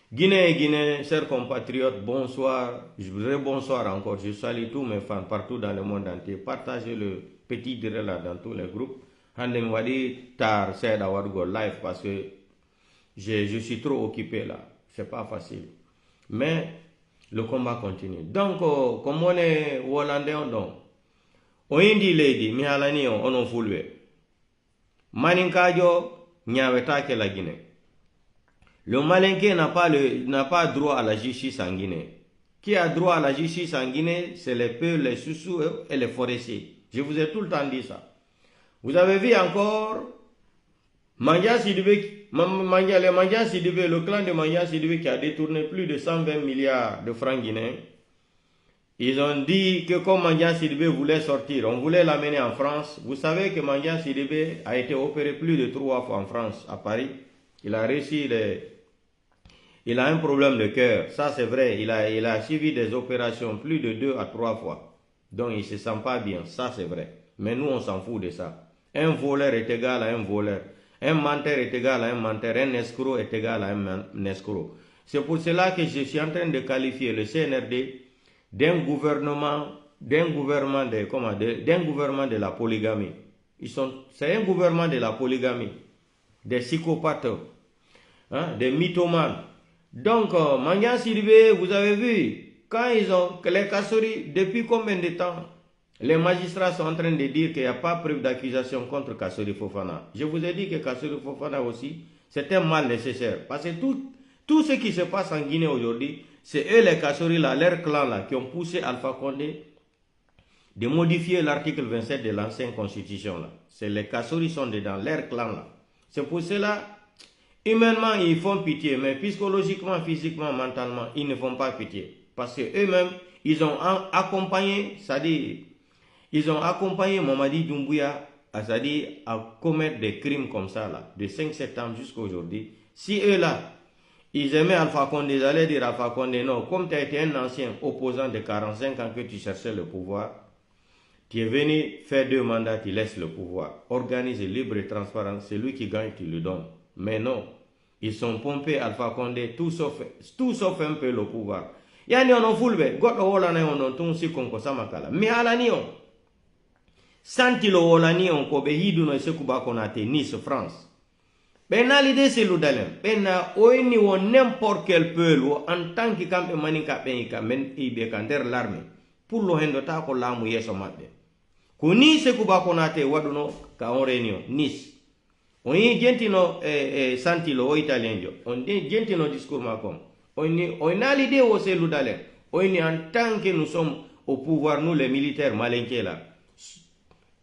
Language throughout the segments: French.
Guinée et Guinée, chers compatriotes, bonsoir. Je voudrais bonsoir encore. Je salue tous mes fans partout dans le monde entier. Partagez le petit direct là dans tous les groupes. Handem wadi tar c'est d'avoir go live parce que je suis trop occupé là. C'est pas facile. Mais le combat continue. Donc, comme on est Hollandais, on indi lady, mi halani on en fulwe. Maninkajo, nyaweta ke la Guinée. Le Malinké n'a pas droit à la justice en Guinée. Qui a droit à la justice en Guinée, c'est les peuples, les sous et les forestiers. Je vous ai tout le temps dit ça. Vous avez vu encore Mandia Sidibé, le clan de Mandia Sidibé qui a détourné plus de 120 milliards de francs guinéens. Ils ont dit que comme Mandia Sidibé voulait sortir, on voulait l'amener en France. Vous savez que Mandia Sidibé a été opéré plus de 3 fois en France, à Paris. Il a réussi Il a un problème de cœur, ça c'est vrai. Il a suivi des opérations plus de 2 à 3 fois. Donc il ne se sent pas bien, ça c'est vrai. Mais nous on s'en fout de ça. Un voleur est égal à un voleur. Un menteur est égal à un menteur. Un escroc est égal à un escroc. C'est pour cela que je suis en train de qualifier le CNRD d'un gouvernement de la polygamie. C'est un gouvernement de la polygamie. Des psychopathes, des mythomanes. Donc, Mandian Sidibé, vous avez vu, quand les Kassouri, depuis combien de temps les magistrats sont en train de dire qu'il n'y a pas preuve d'accusation contre Kassouri Fofana. Je vous ai dit que Kassouri Fofana aussi, c'est un mal nécessaire. Parce que tout ce qui se passe en Guinée aujourd'hui, c'est eux les Kassouri là, leur clan là, qui ont poussé Alpha Condé de modifier l'article 27 de l'ancienne constitution là. C'est les Kassouri sont dedans, leur clan là. C'est pour cela. Humainement, ils font pitié, mais psychologiquement, physiquement, mentalement, ils ne font pas pitié. Parce qu'eux-mêmes, ils ont accompagné, c'est-à-dire, ils ont accompagné Mamadi Doumbouya c'est-à-dire, à commettre des crimes comme ça, là, de 5 septembre jusqu'à aujourd'hui. Si eux là, ils aimaient Alpha Condé, ils allaient dire Alpha Condé, non, comme tu as été un ancien opposant de 45 ans que tu cherchais le pouvoir, tu es venu faire 2 mandats, tu laisses le pouvoir. Organise libre et transparent, c'est lui qui gagne, tu le donnes. Mais non. Ils sont pompés Alpha Condé, tout sauf un peu le pouvoir. Yani on fulbe, goto wolane on ton si konko samakala. Mi alani on. Santi lo wolani on ko be hidu no sekuba konate Nice, France. Ben na l'idée c'est l'oudalem. Ben na oini won n'importe quel peuple en tant que kambe manika ben ikamen ibe kander l'armée. Pour lo hendo ta ko lamu yeso mabbe. Ko ni sekuba konate waduno ka on réunion Nice. On y gentino santilo o italien jo. On y gentino discours macom. On a l'idée au cellou d'alem. On y en tant que nous sommes au pouvoir, nous les militaires malinqués là,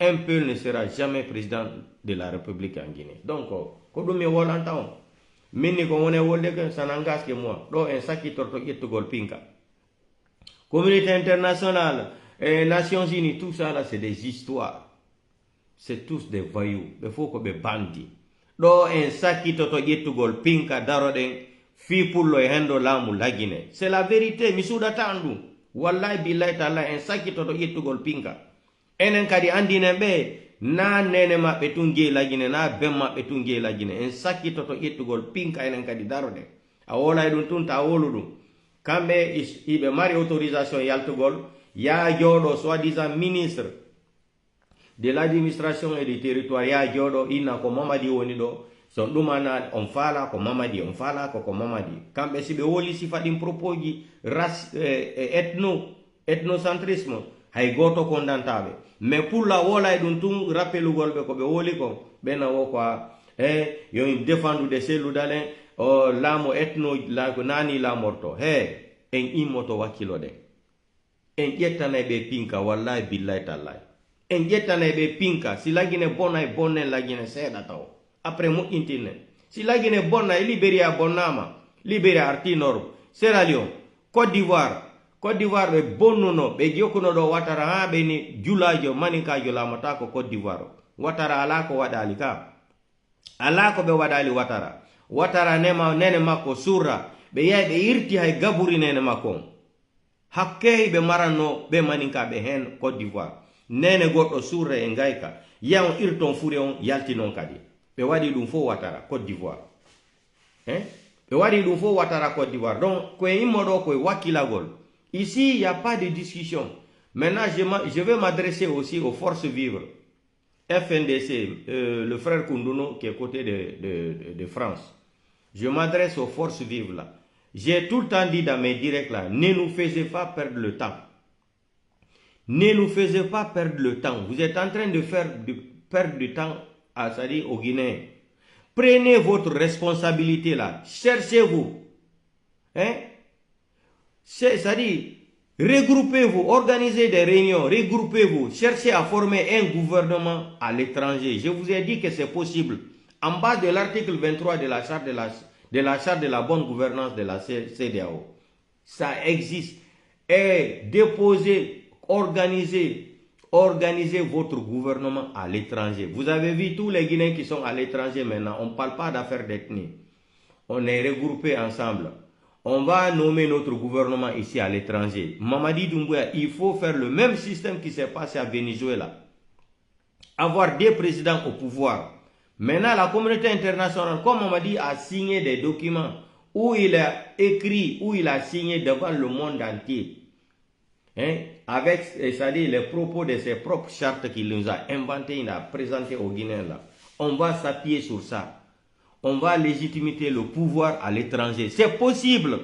un peuple ne sera jamais président de la République en Guinée. Donc, quand me volantons, mini ko on est wolde que ça n'engage que moi. Do un saki torto yetu golpinka. Communauté internationale, Nations Unies, tout ça là, c'est des histoires. C'est tous des voyous. Il faut que des bandits. Do en saki toto yetugol pinka daroden fi pullo e hendo lamu la Guinée. C'est la vérité. Misuda tandu. Wallahi billahi ta'ala en saki toto yetugol pinka. Enen kadi andine be na nene ma betunge la Guinée na bemma betunge la Guinée. En saki toto yetugol pinka enen kadi daroden. A wola edun tunta woludum. Kambe ibe mari autorisation yaltugol ya jodo soi-disant ministre de l'administration et du territoire ya jodo ina ko Mamadi woni do son dumana on fala ko Mamadi on fala ko Mamadi kambe sibe woli si fadim propoji ethnocentrisme hay goto kondantabe mais pour la wola dun tun rappelugol be ko be woli ko bena wo kwa yo défendu de selu dalen o lamo ethno la ko nani la morto en imoto wakilo de en jettana be pinka wallahi billahi tallahi en jettana be pinka si la Guinée bona e bonne la Guinée seda taw après mo intine si la Guinée bona e Libéria bonama Libéria arti nord Sierra Leone Côte d'Ivoire be bonnuno be jokuno do watara ha be ni julajo maninkajo lamata ko Côte d'Ivoire watara ala ko wadali ka ala ko be wadali watara nene makko sura be yay be irti hay gaburi nene makko hakke be marano be maninka be hen Côte d'Ivoire nene goddo surre e ngayka yaw irton fure on yalti non kadi be wadi dum fo watara Côte d'Ivoire Et wadi faut Ouattara Côte d'Ivoire. Donc, ici, il n'y a pas de discussion. Maintenant, je vais m'adresser aussi aux forces vives. FNDC, le frère Koundouno qui est côté de France. Je m'adresse aux forces vives là. J'ai tout le temps dit dans mes directs là, ne nous faisez pas perdre le temps. Ne nous faisez pas perdre le temps. Vous êtes en train de perdre du temps c'est-à-dire aux Guinéens. Prenez votre responsabilité là. Cherchez-vous. Hein? C'est-à-dire, regroupez-vous, organisez des réunions, regroupez-vous, cherchez à former un gouvernement à l'étranger. Je vous ai dit que c'est possible. En bas de l'article 23 de la charte de la bonne gouvernance de la CEDEAO. Ça existe. Et déposez, organisez votre gouvernement à l'étranger. Vous avez vu tous les Guinéens qui sont à l'étranger maintenant. On ne parle pas d'affaires d'ethnie. On est regroupés ensemble. On va nommer notre gouvernement ici à l'étranger. Mamadi Doumbouya, il faut faire le même système qui s'est passé à Venezuela. Avoir des présidents au pouvoir. Maintenant, la communauté internationale, comme Mamadi a signé des documents où il a écrit, où il a signé devant le monde entier, hein, avec, c'est-à-dire les propos de ses propres chartes qu'il nous a inventées, il a présenté aux Guinéens là. On va s'appuyer sur ça. On va légitimer le pouvoir à l'étranger. C'est possible.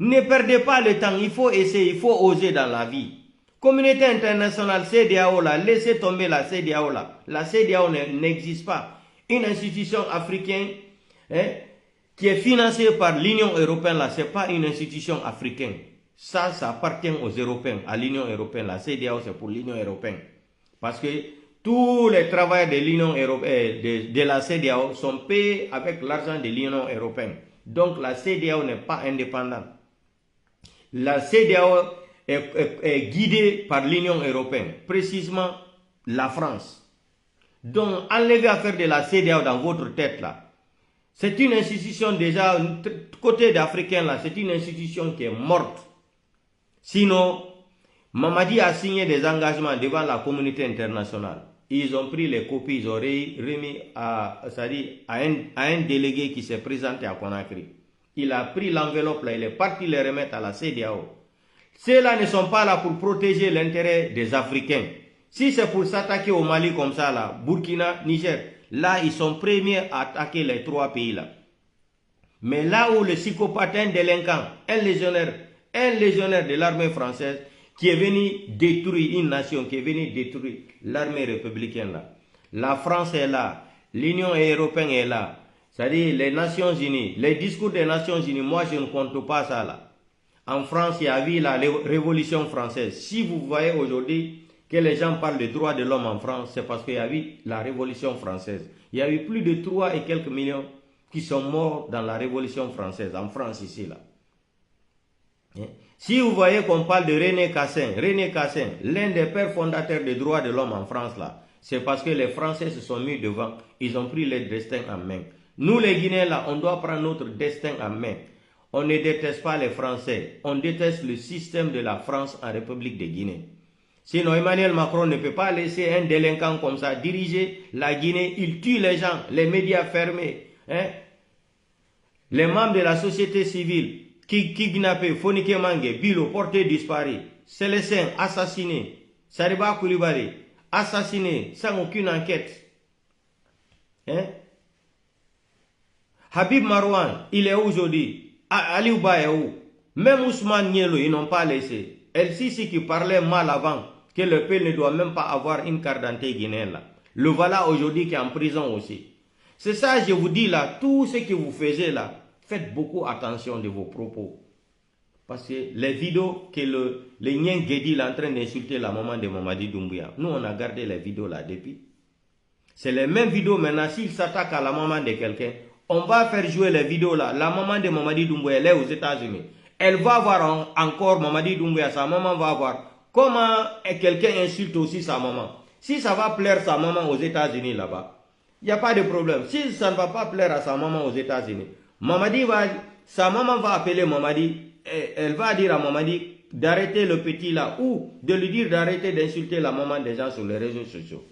Ne perdez pas le temps. Il faut essayer, il faut oser dans la vie. Communauté internationale, CEDEAO là, laissez tomber la CEDEAO là. La CEDEAO n'existe pas. Une institution africaine, hein, qui est financée par l'Union européenne là, ce n'est pas une institution africaine. Ça appartient aux Européens, à l'Union européenne. La CEDEAO, c'est pour l'Union européenne. Parce que tous les travailleurs de l'Union européenne, de la CEDEAO, sont payés avec l'argent de l'Union européenne. Donc la CEDEAO n'est pas indépendante. La CEDEAO est guidée par l'Union européenne, précisément la France. Donc enlevez à faire de la CEDEAO dans votre tête là. C'est une institution déjà, côté d'Africain là, c'est une institution qui est morte. Sinon, Mamadi a signé des engagements devant la communauté internationale. Ils ont pris les copies, ils ont remis à un délégué qui s'est présenté à Conakry. Il a pris l'enveloppe là, il est parti les remettre à la CEDEAO. Ceux-là ne sont pas là pour protéger l'intérêt des Africains. Si c'est pour s'attaquer au Mali comme ça là, Burkina, Niger, là ils sont premiers à attaquer les trois pays là. Mais là où le psychopathe, un délinquant, un légionnaire de l'armée française, qui est venu détruire une nation, qui est venu détruire l'armée républicaine là. La France est là, l'Union européenne est là, c'est-à-dire les Nations Unies, les discours des Nations Unies, moi je ne compte pas ça là. En France, il y a eu la Révolution française. Si vous voyez aujourd'hui que les gens parlent des droits de l'homme en France, c'est parce qu'il y a eu la Révolution française. Il y a eu plus de 3 et quelques millions qui sont morts dans la Révolution française, en France ici là. Si vous voyez qu'on parle de René Cassin, l'un des pères fondateurs des droits de l'homme en France là, c'est parce que les Français se sont mis devant, ils ont pris leur destin en main. Nous les Guinéens là, on doit prendre notre destin en main. On ne déteste pas les Français, on déteste le système de la France en République de Guinée. Sinon Emmanuel Macron ne peut pas laisser un délinquant comme ça diriger la Guinée, il tue les gens, les médias fermés, hein? Les membres de la société civile, kidnappé, Fonike Mange, Bilo, porté disparu, Célestin, assassiné, Sariba Koulibaly, assassiné sans aucune enquête. Hein? Habib Marouane, il est où aujourd'hui? Ali Ouba est où? Même Ousmane Nielo, ils n'ont pas laissé. El Sisi qui parlait mal avant, que le pays ne doit même pas avoir une carte d'identité guinéenne là. Le voilà aujourd'hui qui est en prison aussi. C'est ça, je vous dis là, tout ce que vous faisiez là, faites beaucoup attention de vos propos. Parce que les vidéos que le Nien Guedi est en train d'insulter la maman de Mamadi Doumbouya, nous on a gardé les vidéos là depuis. C'est les mêmes vidéos maintenant, s'il s'attaque à la maman de quelqu'un, on va faire jouer les vidéos là. La maman de Mamadi Doumbouya, elle est aux États-Unis. Elle va voir encore Mamadi Doumbouya, sa maman va voir comment quelqu'un insulte aussi sa maman. Si ça va plaire sa maman aux États-Unis là-bas, il n'y a pas de problème. Si ça ne va pas plaire à sa maman aux États-Unis, sa maman va appeler Mamadi, elle va dire à Mamadi d'arrêter le petit là, ou de lui dire d'arrêter d'insulter la maman des gens sur les réseaux sociaux.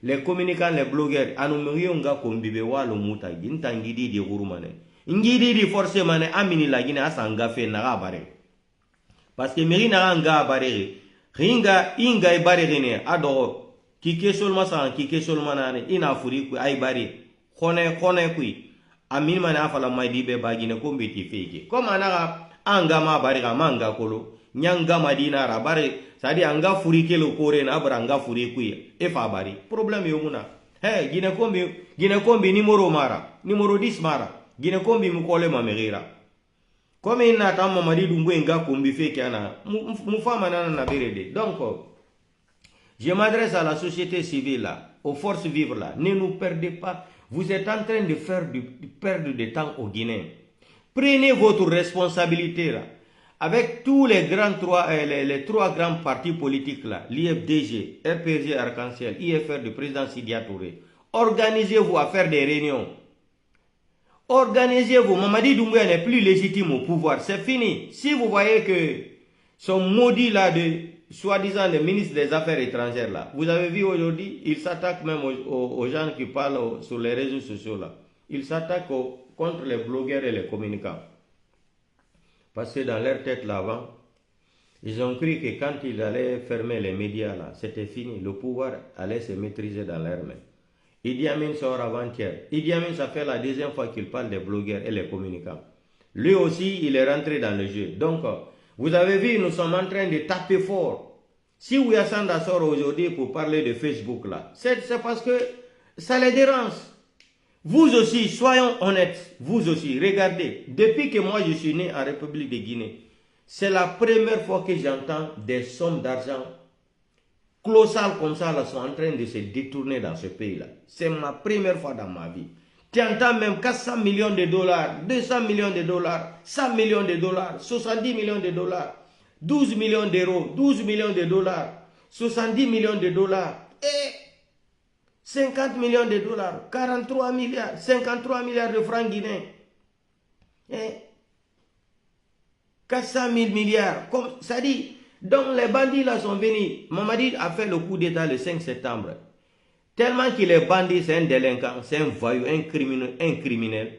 Les communicants, les blogueurs, ngidi di forcé mané amini la Guinée asanga fe na bare parce que mairie na nga bare ringa inga e bare ne ado kike seulement sa kike seulement na ina furi ku ay bare khone ku amini mané afala maydi be ba Guinée ko mbeti feke comme anara anga ma bare ga manga kolo nyanga madina ra bare sadi anga furi kelo kore na bara anga furi ku e fa bare problème yo muna hey Guinée kombi numéro 10 mara Guinée kombi mukole mamerira comme ina ta Mamadi Doumbouya nga kombi feke ana mufama nana na berede. Donc je m'adresse à la société civile là, aux forces vives là, ne nous perdez pas, vous êtes en train de perdre du temps aux Guinéens. Prenez votre responsabilité là avec tous les trois grands partis politiques là, l'IFDG, RPG Arc-en-Ciel, IFR du président Sidia Touré. Organisez-vous à faire des réunions. Organisez-vous. Mamadi Doumbouya n'est plus légitime au pouvoir. C'est fini. Si vous voyez que son maudit là de soi-disant le ministre des Affaires étrangères là, vous avez vu aujourd'hui, il s'attaque même aux gens qui parlent sur les réseaux sociaux là. Il s'attaque contre les blogueurs et les communicants. Parce que dans leur tête là avant, ils ont cru que quand ils allaient fermer les médias là, c'était fini. Le pouvoir allait se maîtriser dans leurs mains. Idi Amin sort avant-hier. Idi Amin, ça fait la deuxième fois qu'il parle des blogueurs et les communicants. Lui aussi, il est rentré dans le jeu. Donc, vous avez vu, nous sommes en train de taper fort. Si Ouyassanda sort aujourd'hui pour parler de Facebook là, c'est parce que ça les dérange. Vous aussi, soyons honnêtes, vous aussi, regardez, depuis que moi je suis né en République de Guinée, c'est la première fois que j'entends des sommes d'argent colossales comme ça là, sont en train de se détourner dans ce pays-là. C'est ma première fois dans ma vie. Tu entends même 400 millions de dollars, 200 millions de dollars, 100 millions de dollars, 70 millions de dollars, 12 millions d'euros, 12 millions de dollars, 70 millions de dollars, et 50 millions de dollars, 43 milliards, 53 milliards de francs guinéens, et 400 000 milliards, comme ça dit. Donc les bandits là sont venus. Mamadi a fait le coup d'état le 5 septembre. Tellement qu'il est bandit, c'est un délinquant, c'est un voyou, un criminel.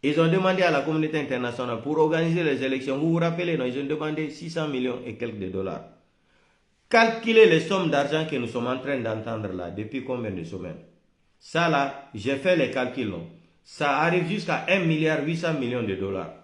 Ils ont demandé à la communauté internationale pour organiser les élections. Vous vous rappelez, non, ils ont demandé 600 millions et quelques de dollars. Calculez les sommes d'argent que nous sommes en train d'entendre là, depuis combien de semaines. Ça là, j'ai fait les calculs. Non. Ça arrive jusqu'à 1 milliard 800 millions de dollars.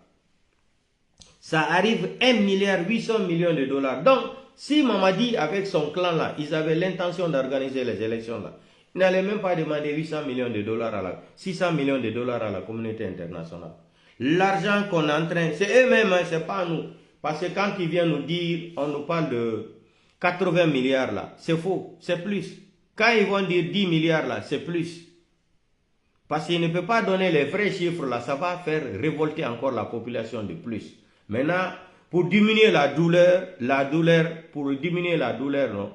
Ça arrive 1 milliard 800 millions de dollars. Donc, si Mamadi avec son clan là, ils avaient l'intention d'organiser les élections là, ils n'allaient même pas demander 800 millions de dollars 600 millions de dollars à la communauté internationale. L'argent qu'on est en train, c'est eux-mêmes, hein, c'est pas nous. Parce que quand ils viennent nous dire, on nous parle de 80 milliards là, c'est faux, c'est plus. Quand ils vont dire 10 milliards là, c'est plus. Parce qu'ils ne peuvent pas donner les vrais chiffres là, ça va faire révolter encore la population de plus. Maintenant, pour diminuer la douleur, pour diminuer la douleur, non?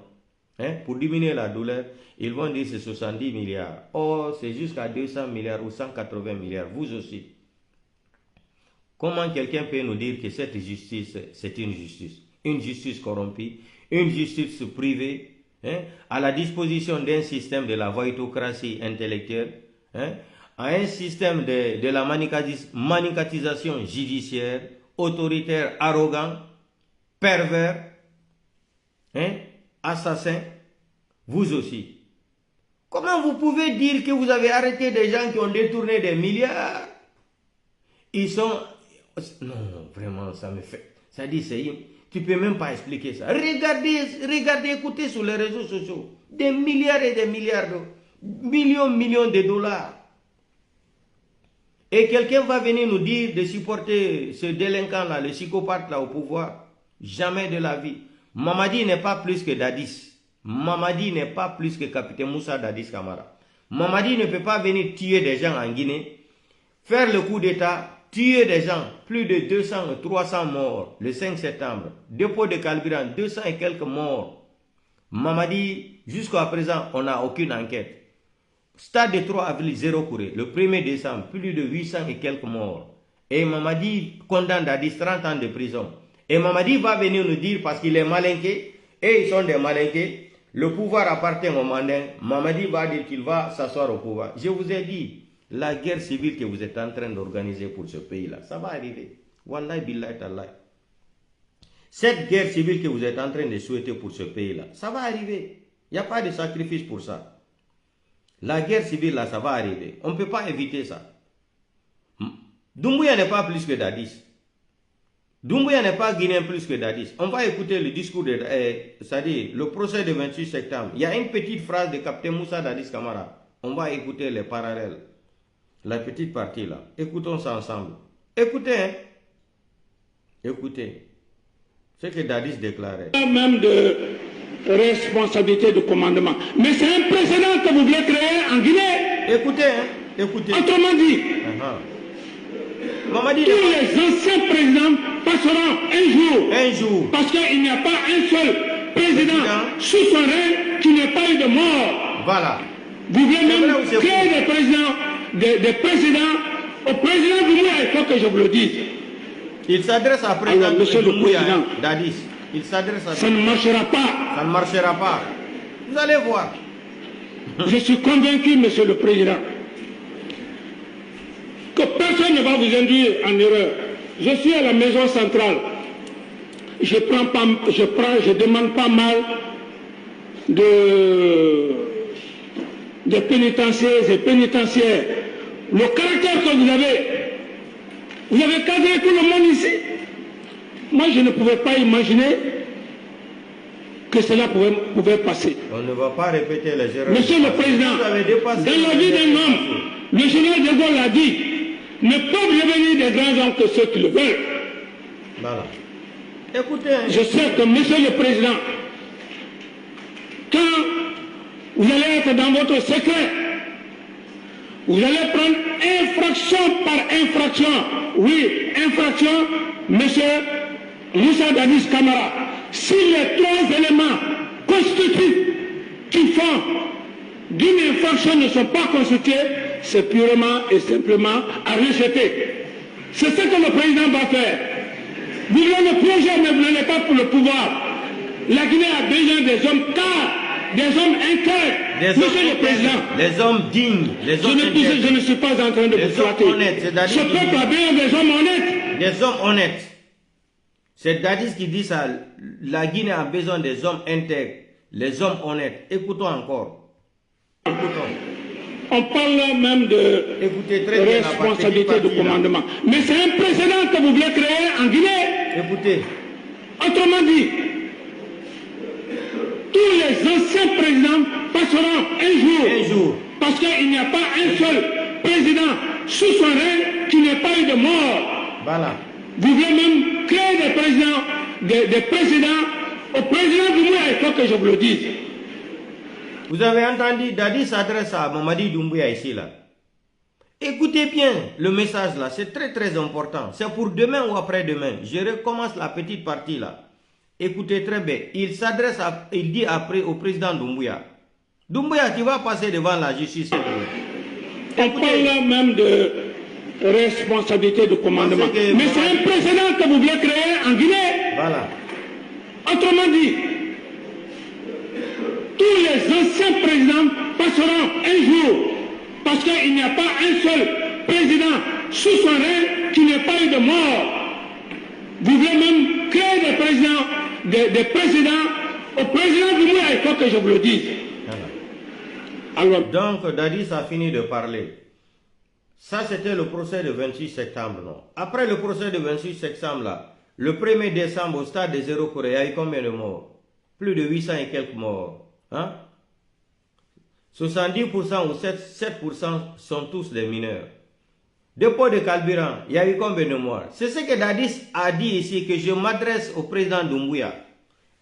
Hein? Pour diminuer la douleur, ils vont dire c'est 70 milliards. Oh, c'est jusqu'à 200 milliards ou 180 milliards. Vous aussi. Comment quelqu'un peut nous dire que cette justice, c'est une justice corrompue, une justice privée, hein? À la disposition d'un système de la voytocratie intellectuelle, hein? À un système de la manicatisation judiciaire, autoritaire, arrogant, pervers, hein, assassin, vous aussi. Comment vous pouvez dire que vous avez arrêté des gens qui ont détourné des milliards? Ils sont... Non, vraiment, ça me fait... Ça dit, tu ne peux même pas expliquer ça. Regardez, écoutez sur les réseaux sociaux. Des milliards et des milliards millions de dollars. Et quelqu'un va venir nous dire de supporter ce délinquant-là, le psychopathe-là au pouvoir. Jamais de la vie. Mamadi n'est pas plus que Dadis. Mamadi n'est pas plus que capitaine Moussa Dadis Camara. Mamadi ne peut pas venir tuer des gens en Guinée, faire le coup d'état, tuer des gens, plus de 200 ou 300 morts le 5 septembre. Dépôt de carburant, 200 et quelques morts. Mamadi, jusqu'à présent, on n'a aucune enquête. Stade de 3 avril, 0 courrier. Le 1er décembre, plus de 800 et quelques morts. Et Mamadi condamne Dadis 30 ans de prison. Et Mamadi va venir nous dire, parce qu'il est malinqué, et ils sont des malinqués, le pouvoir appartient aux mandins. Mamadi va dire qu'il va s'asseoir au pouvoir. Je vous ai dit, La guerre civile que vous êtes en train d'organiser pour ce pays-là, ça va arriver. Wallahi billahi tallahi. Cette guerre civile que vous êtes en train de souhaiter pour ce pays-là, ça va arriver. Il n'y a pas de sacrifice pour ça. La guerre civile, là, ça va arriver. On ne peut pas éviter ça. Doumbouya n'est pas plus que Dadis. Doumbouya n'est pas guinéen plus que Dadis. On va écouter le discours de... c'est-à-dire le procès du 28 septembre. Il y a une petite phrase de capitaine Moussa Dadis Camara. On va écouter les parallèles. La petite partie là. Écoutons ça ensemble. Écoutez, hein. Écoutez. Ce que Dadis déclarait. Même de responsabilité de commandement. Mais c'est un précédent que vous voulez créer en Guinée. Écoutez, hein. Écoutez. Autrement dit, tous les anciens présidents passeront un jour. Parce qu'il n'y a pas un seul président sous son règne qui n'ait pas eu de mort. Voilà. Vous voulez même créer des présidents, des présidents. Au président du Mouya, il faut que je vous le dise. Il s'adresse à président Monsieur le Président, Dadis. Il s'adresse à... Ça ne marchera pas. Ça ne marchera pas. Vous allez voir. Je suis convaincu, Monsieur le Président, que personne ne va vous induire en erreur. Je suis à la maison centrale. Je demande pas mal de pénitenciers et pénitentiaires. Le caractère que vous avez cadré tout le monde ici. Moi, je ne pouvais pas imaginer que cela pouvait passer. On ne va pas répéter les erreurs. Monsieur le Président, dans la vie d'un homme, le général de Gaulle l'a dit, ne peuvent devenir des grands hommes que ceux qui le veulent. Voilà. Écoutez. Je sais que, Monsieur le Président, quand vous allez être dans votre secret, vous allez prendre infraction par infraction. Oui, infraction, Monsieur Moussa Dadis Camara. Si les trois éléments constitutifs qui font d'une infraction ne sont pas constitués, c'est purement et simplement à rejeter. C'est ce que le président va faire. Vous voulez le projet, mais vous n'allez pas pour le pouvoir. La Guinée a besoin des hommes cadres, des hommes intègres. Monsieur le Président, les hommes dignes, les hommes je ne suis pas en train de vous flatter. Ce peuple a besoin des hommes honnêtes. Des hommes honnêtes. C'est Dadis qui dit ça. La Guinée a besoin des hommes intègres, les hommes honnêtes. Écoutons encore. Écoutons. On parle même de responsabilité de commandement. Mais c'est un précédent que vous voulez créer en Guinée. Écoutez. Autrement dit, tous les anciens présidents passeront un jour. Parce qu'il n'y a pas un seul président sous son règne qui n'ait pas eu de mort. Voilà. Vous voulez même créer des présidents, des présidents. Au président du Mouya, il faut que je vous le dise. Vous avez entendu, Dadis s'adresse à Mamadi Doumbouya ici là. Écoutez bien le message là, c'est très très important. C'est pour demain ou après-demain. Je recommence la petite partie là. Écoutez très bien. Il s'adresse il dit après au président Doumbouya. Doumbouya, tu vas passer devant la justice. On parle même de responsabilité de commandement. Mais c'est un précédent que vous voulez créer en Guinée. Voilà. Autrement dit, tous les anciens présidents passeront un jour. Parce qu'il n'y a pas un seul président sous son règne qui n'ait pas eu de mort. Vous voulez même créer des présidents, des présidents. Au président du Mouya, il faut que je vous le dise. Alors, donc, Dadis a fini de parler. Ça, c'était le procès du 28 septembre. Non? Après le procès du 28 septembre, là, le 1er décembre, au stade des Zéro Corée, il y a eu combien de morts? Plus de 800 et quelques morts. Hein? 70% ou 7% sont tous des mineurs. Dépôt de carburant, il y a eu combien de morts? C'est ce que Dadis a dit ici, que je m'adresse au président Doumbouya.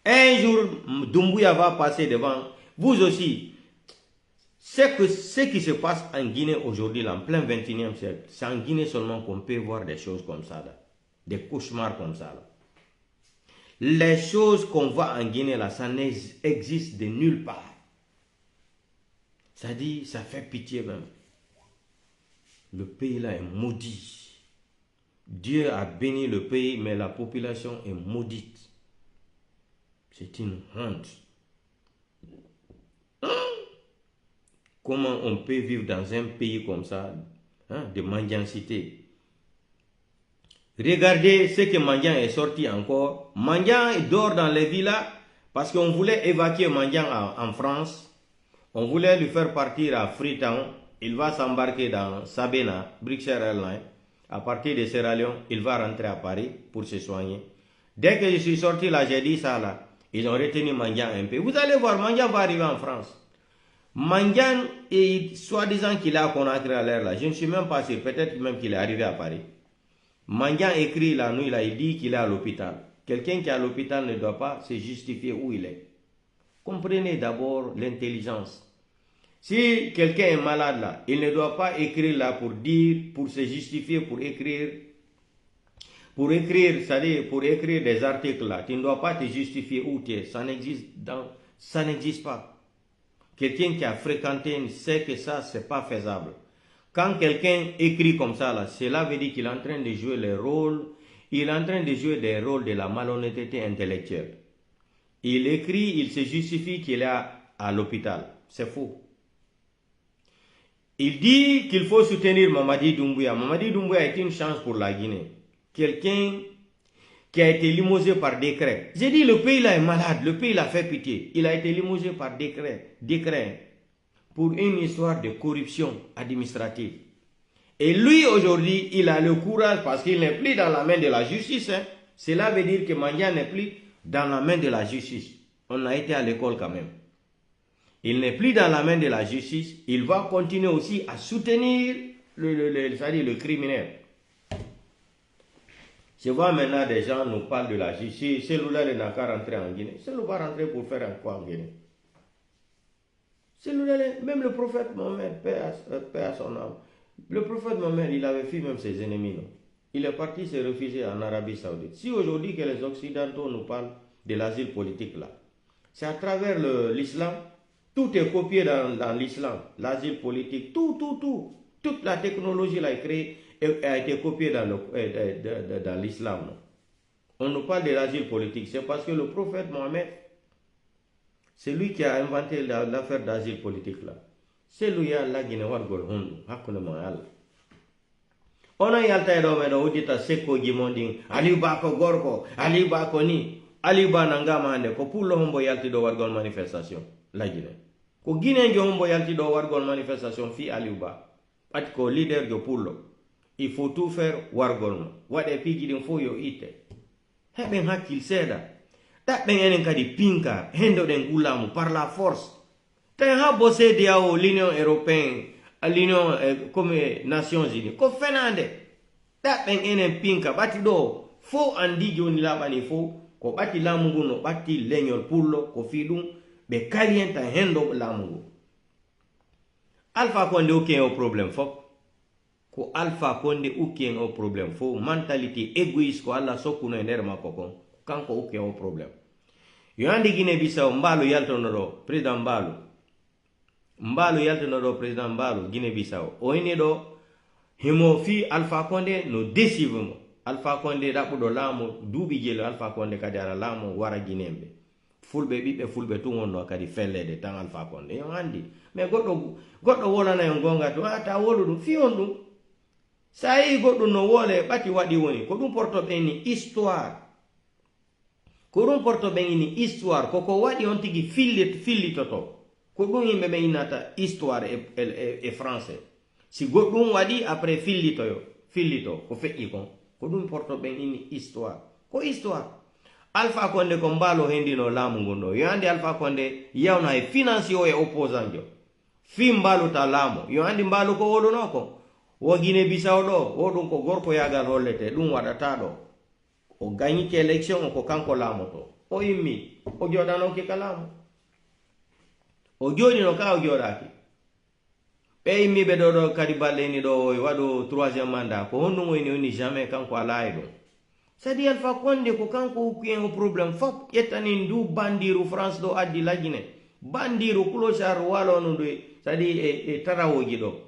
Un jour, Doumbouya va passer devant vous aussi. Ce qui se passe en Guinée aujourd'hui, en plein 21e siècle, c'est en Guinée seulement qu'on peut voir des choses comme ça, là. Des cauchemars comme ça. Là. Les choses qu'on voit en Guinée, là, ça n'existe de nulle part. Ça dit, ça fait pitié même. Le pays là est maudit. Dieu a béni le pays, mais la population est maudite. C'est une honte. Comment on peut vivre dans un pays comme ça, de mendiancité. Regardez ce que Mandian est sorti encore. Mandian dort dans les villas parce qu'on voulait évacuer Mandian en France. On voulait lui faire partir à Freetown. Il va s'embarquer dans Sabena, British Airlines. À partir de Sierra Leone, il va rentrer à Paris pour se soigner. Dès que je suis sorti là, j'ai dit ça là. Ils ont retenu Mandian un peu. Vous allez voir, Mandian va arriver en France. Mandian, et soi-disant qu'il a Conakry à l'air là. Je ne suis même pas sûr. Peut-être même qu'il est arrivé à Paris. Mandian écrit la nuit là, il dit qu'il est à l'hôpital. Quelqu'un qui est à l'hôpital ne doit pas se justifier où il est. Comprenez d'abord l'intelligence. Si quelqu'un est malade là, il ne doit pas écrire là pour dire, pour se justifier, pour écrire, c'est-à-dire pour écrire des articles là. Tu ne dois pas te justifier où tu es. Ça n'existe pas. Quelqu'un qui a fréquenté sait que ça, c'est pas faisable. Quand quelqu'un écrit comme ça, là, cela veut dire qu'il est en train de jouer les rôles, il est en train de jouer des rôles de la malhonnêteté intellectuelle. Il écrit, il se justifie qu'il est à l'hôpital. C'est faux. Il dit qu'il faut soutenir Mamadi Doumbouya. Mamadi Doumbouya est une chance pour la Guinée. Quelqu'un qui a été limogé par décret. J'ai dit le pays là est malade, le pays là fait pitié. Il a été limogé par décret. Pour une histoire de corruption administrative. Et lui, aujourd'hui, il a le courage parce qu'il n'est plus dans la main de la justice. Hein. Cela veut dire que Mandian n'est plus dans la main de la justice. On a été à l'école quand même. Il n'est plus dans la main de la justice. Il va continuer aussi à soutenir le criminel. Je vois maintenant des gens nous parlent de la justice. Celui-là n'a qu'à rentrer en Guinée. Celui-là va rentrer pour faire un quoi en Guinée? Même le prophète Mohamed, paix à son âme. Le prophète Mohamed, il avait fui même ses ennemis. Non? Il est parti se réfugier en Arabie Saoudite. Si aujourd'hui que les Occidentaux nous parlent de l'asile politique là, c'est à travers l'islam. Tout est copié dans l'islam. L'asile politique, tout. Toute la technologie là est créée a été copiée dans l'islam. On nous parle de l'asile politique. C'est parce que le prophète Mohamed, c'est lui qui a inventé l'affaire d'asile politique là. C'est lui qui a la Guinée wargol hondu. Hakuna moyal. On a yalta edo medo udita seko gimonding. Aliba ko gorko. Aliba ko ni. Aliba nangama hande ko pullo hombo yalti do wargol manifestation. La Guinée. Ko Guinée nge hombo yalti do wargol manifestation fi Aliba. Pat ko leader de pullo. Il faut tout faire wargol. Wade pigi din fo yo ite. Heben hakil seda. Tak enen kadi pinka hendo den gulamu par la force. Ten ha bossé diao l'Union européenne, l'Union comme Nations Unies. Ko fenande. Tak enen pinka bati do fo andi joni labani fo ko bati lamungu no bati leñol pullo ko fidum be kalienta hendo lamungu. Alpha Condé aucun au problème fo. Ko Alpha Condé aucun au problème fo mentalité égoïste ko alla sokuno ender makoko kanko aucun au problème. Yo andi Guinée-Bissau mbalo yaltono président mbalo yaltono président mbalo Guinée-Bissau o ene do himo fi Alpha Condé no décivement Alpha Condé dabudo lamo duubi jelo Alpha Condé kadi ara lamo wara Guinéembe fulbe tungono kadi fellede tan Alpha Condé yo andi mais goddo wolana en gonga to ata woludu fi on dum sai goddo no wole bati wadi woni ko dum porto beni histoire ko dum porto beni histoire koko wadi on tigi fillitoto ko dum yimbe be inata histoire e français si goddum wadi après fillito ko fe'i ko dum porto beni histoire ko histoire Alpha Condé ko mbalo hendino lamu ngondo yo andi Alpha Condé yawna e financier e opposant jo fi mbalo ta lamu yo andi mbalo ko wodono ko wo Guinée-Bissau do wo dum ko gorko yagal hollete dum wadata do o gagni élection ko kanko lamoto o yimmi o jodano ke kalamu o jodi no ka o jodaki be yimmi be do kadi balleni do wado 3e mandat ko honno woni jamais kanko alay do sadi Alpha Condé ko kanko ko en problème fop yetani ndu bandiru France do addi la Guinée bandiru clochard walo no do sadi e tarawoji do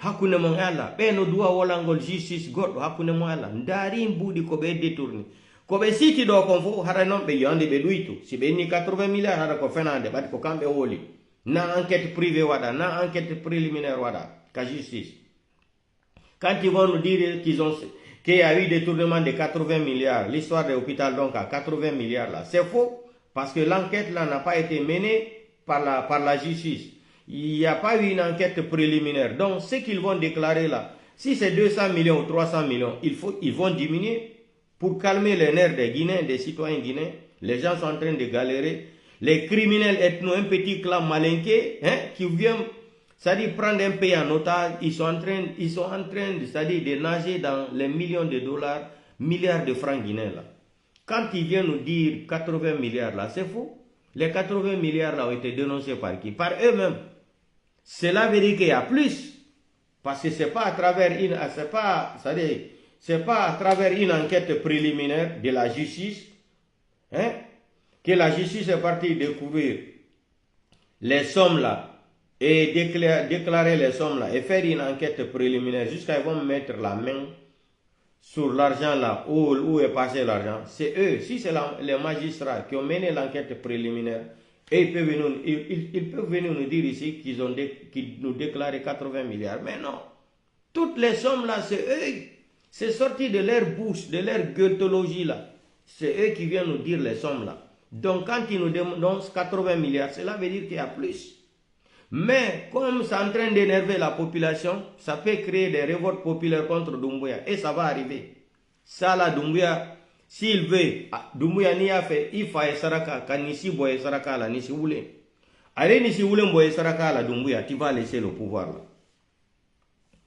hakune mon alla be no duwa wolangol justice goddo hakune mon alla ndari mbudi ko be détourné ko be siti do kon fo hara non be yande be duitu si be ni 80 milliards hara ko fenande bat ko kambe woli na enquête privée wada na enquête préliminaire wada ka justice Quand ils vont nous dire qu'il y a eu des détournement de 80 milliards, l'histoire de l'hôpital donc à 80 milliards là, c'est faux parce que l'enquête là n'a pas été menée par la justice. Il n'y a pas eu une enquête préliminaire. Donc ce qu'ils vont déclarer là, si c'est 200 millions ou 300 millions, ils vont diminuer pour calmer les nerfs des Guinéens, des citoyens guinéens. Les gens sont en train de galérer. Les criminels ethno, un petit clan malinqué, qui viennent, c'est-à-dire prendre un pays en otage, ils sont en train c'est-à-dire de nager dans les millions de dollars, milliards de francs guinéens là. Quand ils viennent nous dire 80 milliards là, c'est faux. Les 80 milliards là ont été dénoncés par qui? Par eux-mêmes. Cela veut dire qu'il y a plus. Parce que c'est pas à travers une enquête préliminaire de la justice, que la justice est partie découvrir les sommes là et déclarer les sommes là et faire une enquête préliminaire jusqu'à ils vont mettre la main sur l'argent là où est passé l'argent. C'est eux, si c'est les magistrats qui ont mené l'enquête préliminaire, et ils peuvent venir nous dire ici qu'ils nous déclarent 80 milliards. Mais non, toutes les sommes là, c'est eux. C'est sorti de leur bouche, de leur gueultologie là. C'est eux qui viennent nous dire les sommes là. Donc quand ils nous dénoncent 80 milliards, cela veut dire qu'il y a plus. Mais comme c'est en train d'énerver la population, ça peut créer des révoltes populaires contre Doumbouya. Et ça va arriver. Ça là, Doumbouya, s'il veut, Doumbouya n'y a fait, il faut Saraka, quand Nissi Boye Saraka là, Nissi Oulé. Allez, Nissi Oulé Boye Saraka là, Doumbouya, tu vas laisser le pouvoir là.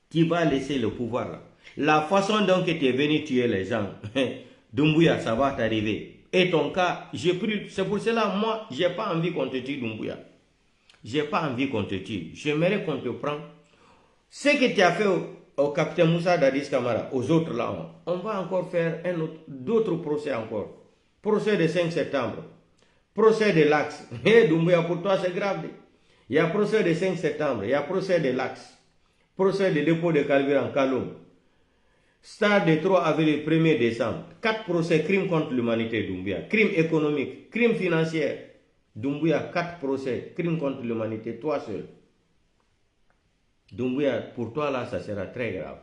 Tu vas laisser le pouvoir là. La façon dont tu es venu tuer les gens, Doumbouya, ça va t'arriver. Et ton cas, c'est pour cela, moi, j'ai pas envie qu'on te tue, Doumbouya. J'ai pas envie qu'on te tue. J'aimerais qu'on te prenne. Ce que tu as fait au capitaine Moussa Dadis Camara, aux autres là, on va encore faire d'autres procès encore. Procès de 5 septembre. Procès de l'Axe. Doumbouya, pour toi, c'est grave. Il y a procès de 5 septembre. Il y a procès de l'Axe. Procès de dépôt de carburant en Kaloum. Stade de 3 avril 1er décembre. 4 procès, crimes contre l'humanité, Doumbouya. Crimes économiques, crimes financiers. Doumbouya, 4 procès, crimes contre l'humanité, toi seul. Doumbouya, pour toi là, ça sera très grave.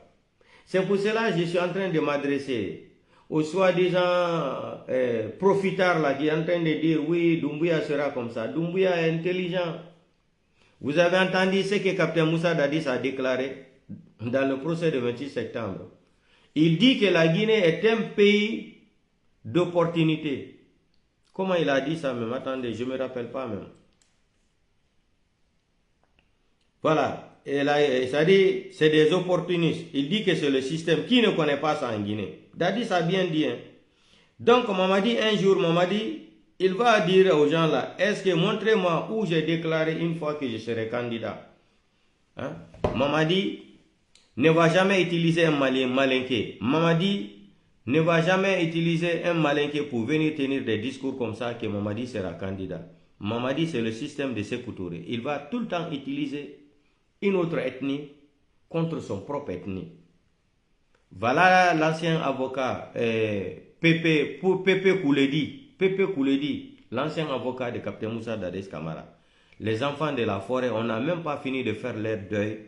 C'est pour cela que je suis en train de m'adresser aux soi-disant profitards là, qui est en train de dire oui, Doumbouya sera comme ça. Doumbouya est intelligent. Vous avez entendu ce que Capitaine Moussa Dadis a déclaré dans le procès de 26 septembre. Il dit que la Guinée est un pays d'opportunités. Comment il a dit ça même? Attendez, je ne me rappelle pas même. Voilà. Et là, ça dit, c'est des opportunistes. Il dit que c'est le système. Qui ne connaît pas ça en Guinée? Dadis a bien dit. Donc, Mamadi, un jour, Mamadi, il va dire aux gens là, est-ce que montrez-moi où j'ai déclaré une fois que je serai candidat. Mamadi ne va jamais utiliser un malinqué. Mamadi ne va jamais utiliser un malinqué pour venir tenir des discours comme ça que Mamadi sera candidat. Mamadi, c'est le système de Sékou Touré. Il va tout le temps utiliser une autre ethnie contre son propre ethnie. Voilà l'ancien avocat Pépé Kouledi, l'ancien avocat de Capitaine Moussa Dadis Camara. Les enfants de la forêt, on n'a même pas fini de faire leur deuil.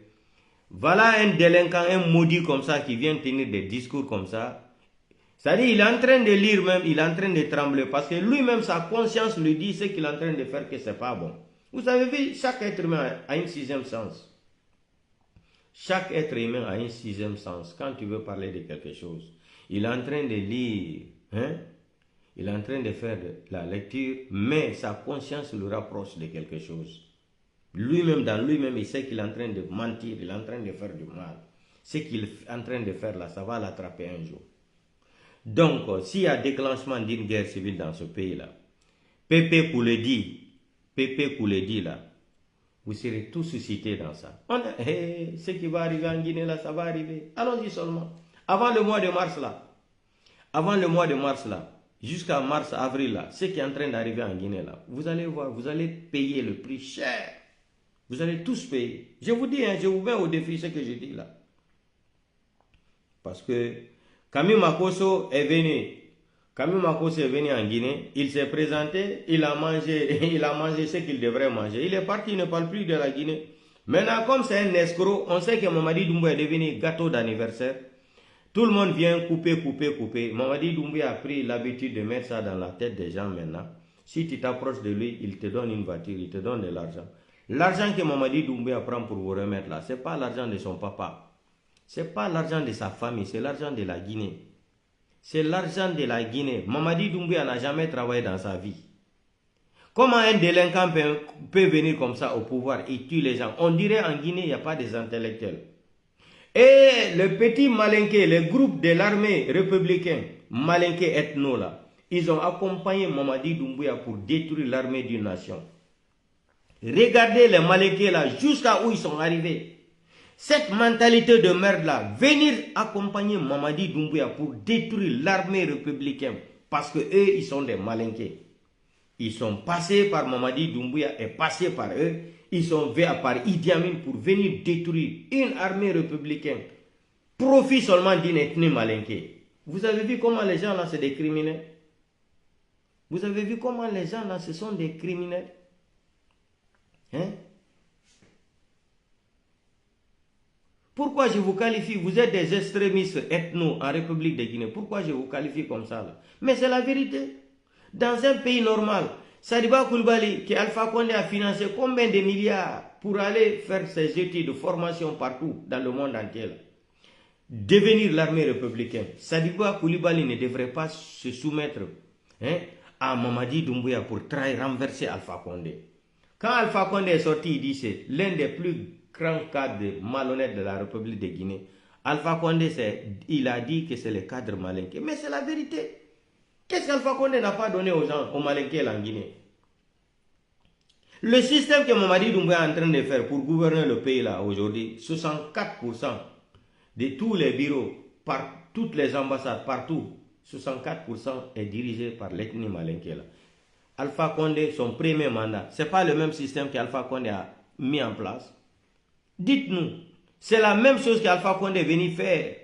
Voilà un délinquant, un maudit comme ça qui vient tenir des discours comme ça. C'est-à-dire, il est en train de lire même, il est en train de trembler parce que lui-même, sa conscience lui dit ce qu'il est en train de faire que c'est pas bon. Vous avez vu, chaque être humain a un sixième sens. Chaque être humain a un sixième sens. Quand tu veux parler de quelque chose, il est en train de lire, il est en train de faire de la lecture, mais sa conscience le rapproche de quelque chose. Lui-même, dans lui-même, il sait qu'il est en train de mentir, il est en train de faire du mal. Ce qu'il est en train de faire là, ça va l'attraper un jour. Donc, s'il y a déclenchement d'une guerre civile dans ce pays-là, Pépé Kouledi là, vous serez tous suscités dans ça. Ce qui va arriver en Guinée là, ça va arriver. Allons-y seulement. Avant le mois de mars là, jusqu'à mars-avril là, ce qui est en train d'arriver en Guinée là, vous allez voir, vous allez payer le prix cher. Vous allez tous payer. Je vous dis, je vous mets au défi ce que je dis là. Parce que Camille Makosso est venu en Guinée, il s'est présenté, il a mangé ce qu'il devrait manger. Il est parti, il ne parle plus de la Guinée. Maintenant, comme c'est un escroc, on sait que Mamadi Doumbouya est devenu gâteau d'anniversaire. Tout le monde vient couper. Mamadi Doumbouya a pris l'habitude de mettre ça dans la tête des gens maintenant. Si tu t'approches de lui, il te donne une voiture, il te donne de l'argent. L'argent que Mamadi Doumbouya prend pour vous remettre là, ce n'est pas l'argent de son papa. Ce n'est pas l'argent de sa famille, c'est l'argent de la Guinée. C'est l'argent de la Guinée. Mamadi Doumbouya n'a jamais travaillé dans sa vie. Comment un délinquant peut venir comme ça au pouvoir et tuer les gens? On dirait en Guinée, il n'y a pas des intellectuels. Et le petit Malinké, le groupe de l'armée républicaine, Malinké Ethno là, ils ont accompagné Mamadi Doumbouya pour détruire l'armée d'une nation. Regardez les Malinké là, jusqu'à où ils sont arrivés. Cette mentalité de merde là, venir accompagner Mamadi Doumbouya pour détruire l'armée républicaine, parce que eux, ils sont des Malinké. Ils sont passés par Mamadi Doumbouya et passés par eux. Ils sont venus par Idi Amin pour venir détruire une armée républicaine. Profit seulement d'une ethnie malinké. Vous avez vu comment les gens là, c'est des criminels? Vous avez vu comment les gens là, ce sont des criminels? Hein? Pourquoi je vous qualifie? Vous êtes des extrémistes ethno en République de Guinée. Pourquoi je vous qualifie comme ça là? Mais c'est la vérité. Dans un pays normal, Sadiba Koulibaly, qui Alpha Condé a financé combien de milliards pour aller faire ses études de formation partout dans le monde entier, là. Devenir l'armée républicaine. Sadiba Koulibaly ne devrait pas se soumettre à Mamadi Doumbouya pour trahir, renverser Alpha Condé. Quand Alpha Condé est sorti, il dit c'est l'un des plus grands cadres malhonnêtes de la République de Guinée. Alpha Condé, il a dit que c'est le cadre malinké. Mais c'est la vérité. Qu'est-ce qu'Alpha Condé n'a pas donné aux gens, aux Malinké en Guinée? Le système que Mamadi Doumbouya est en train de faire pour gouverner le pays là aujourd'hui, 64% de tous les bureaux, par toutes les ambassades, partout, 64% est dirigé par l'ethnie Malinké là. Alpha Condé, son premier mandat, ce n'est pas le même système qu'Alpha Condé a mis en place. Dites-nous, c'est la même chose qu'Alpha Condé est venu faire.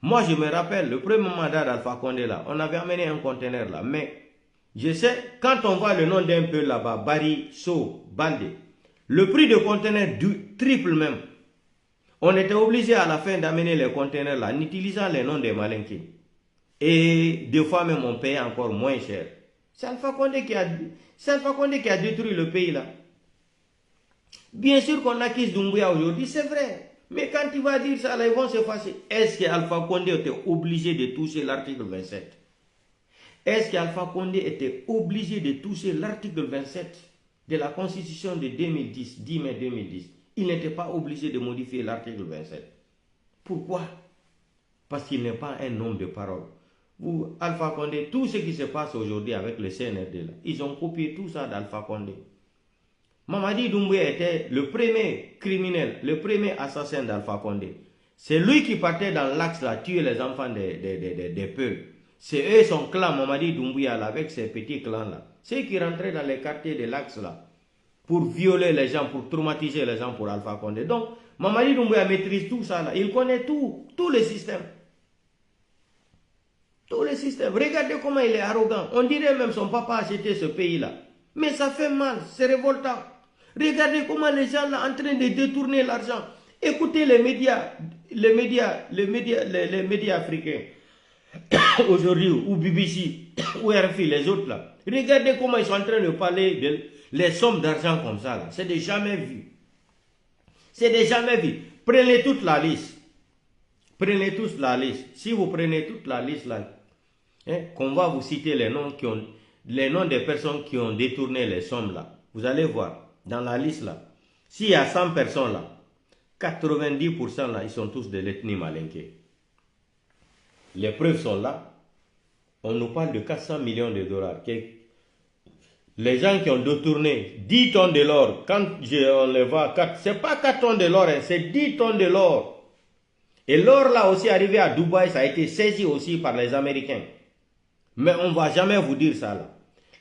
Moi, je me rappelle, le premier mandat d'Alpha Condé, là, on avait amené un conteneur là. Mais, je sais, quand on voit le nom d'un peu là-bas, Bari, So, Balde, le prix de conteneur triple même. On était obligé à la fin d'amener les conteneurs là, en utilisant les noms des Malinké. Et des fois même, on payait encore moins cher. C'est Alpha Condé qui a détruit le pays là. Bien sûr qu'on accuse Doumbouya aujourd'hui, c'est vrai. Mais quand tu vas dire ça, là, ils vont s'effacer. Est-ce qu'Alpha Condé était obligé de toucher l'article 27? Est-ce qu'Alpha Condé était obligé de toucher l'article 27 de la Constitution de 2010, 10 mai 2010? Il n'était pas obligé de modifier l'article 27. Pourquoi? Parce qu'il n'est pas un homme de parole. Vous, Alpha Condé, tout ce qui se passe aujourd'hui avec le CNRD, là, ils ont copié tout ça d'Alpha Condé. Mamadi Doumbouya était le premier criminel, le premier assassin d'Alpha Condé. C'est lui qui partait dans l'axe là, tuer les enfants des peuples. C'est eux, son clan, Mamadi Doumbouya, là, avec ses petits clans là. C'est eux qui rentraient dans les quartiers de l'axe là, pour violer les gens, pour traumatiser les gens pour Alpha Condé. Donc, Mamadi Doumbouya maîtrise tout ça là. Il connaît tout le système. Tout le système. Regardez comment il est arrogant. On dirait même son papa a acheté ce pays là. Mais ça fait mal, c'est révoltant. Regardez comment les gens là en train de détourner l'argent. Écoutez les médias africains aujourd'hui, ou BBC, ou RFI, les autres là. Regardez comment ils sont en train de parler de les sommes d'argent comme ça là. C'est des jamais vu. C'est des jamais vu. Prenez toute la liste. Prenez tous la liste. Si vous prenez toute la liste là, qu'on va vous citer les noms des personnes qui ont détourné les sommes là. Vous allez voir. Dans la liste là, s'il y a 100 personnes là, 90% là, ils sont tous de l'ethnie Malinké. Les preuves sont là. On nous parle de 400 millions de dollars. Les gens qui ont détourné 10 tonnes de l'or, quand on les voit, ce n'est pas 4 tonnes de l'or, c'est 10 tonnes de l'or. Et l'or là aussi arrivé à Dubaï, ça a été saisi aussi par les Américains. Mais on ne va jamais vous dire ça là.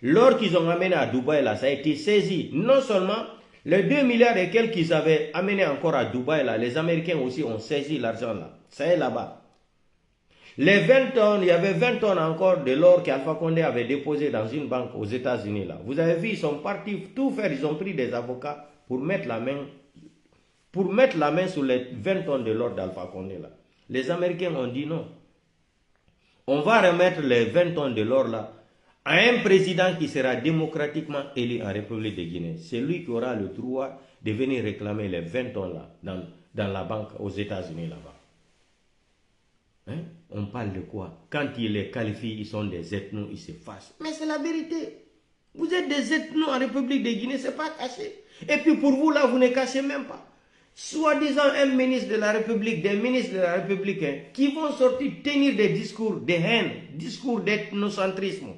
L'or qu'ils ont amené à Dubaï, là, ça a été saisi. Non seulement les 2 milliards et quelques qu'ils avaient amené encore à Dubaï, là, les Américains aussi ont saisi l'argent là. Ça est là-bas. Les 20 tonnes, il y avait 20 tonnes encore de l'or qu'Alpha Condé avait déposé dans une banque aux États-Unis là. Vous avez vu, ils sont partis tout faire, ils ont pris des avocats pour mettre la main sur les 20 tonnes de l'or d'Alpha Condé là. Les Américains ont dit non. On va remettre les 20 tonnes de l'or là à un président qui sera démocratiquement élu en République de Guinée. C'est lui qui aura le droit de venir réclamer les 20 tonnes là dans la banque aux États-Unis là-bas. Hein? On parle de quoi? Quand ils les qualifient, ils sont des ethnos, ils se fâchent. Mais c'est la vérité. Vous êtes des ethnos en République de Guinée, c'est pas caché. Et puis pour vous là, vous ne cachez même pas. Soi-disant un ministre de la République, des ministres de la République, hein, qui vont sortir tenir des discours de haine, discours d'ethnocentrisme,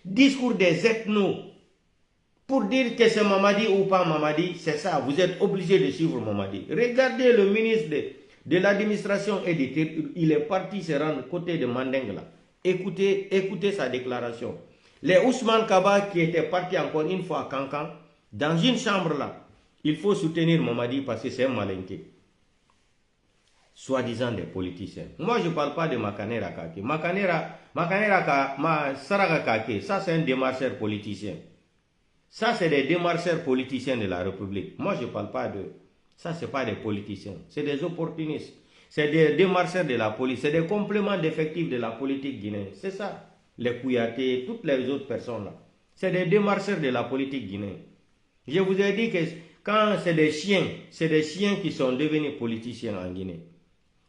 discours des ethnos, pour dire que c'est Mamadi ou pas Mamadi, c'est ça, vous êtes obligé de suivre Mamadi. Regardez le ministre de l'administration et des territoires, il est parti se rendre côté de Mandeng là. Écoutez sa déclaration. Les Ousmane Kaba qui étaient partis encore une fois à Kankan, dans une chambre là, il faut soutenir Mamadi parce que c'est un malinqué. Soi-disant des politiciens. Moi, je ne parle pas de Makanera Kake. Saraka Kake, ça c'est un démarcheur politicien. Ça c'est des démarcheurs politiciens de la République. Moi, je ne parle pas de... Ça, ce n'est pas des politiciens. C'est des opportunistes. C'est des démarcheurs de la police. C'est des compléments d'effectifs de la politique guinéenne. C'est ça. Les Kouyaté, toutes les autres personnes là. C'est des démarcheurs de la politique guinéenne. Je vous ai dit que quand c'est des chiens qui sont devenus politiciens en Guinée.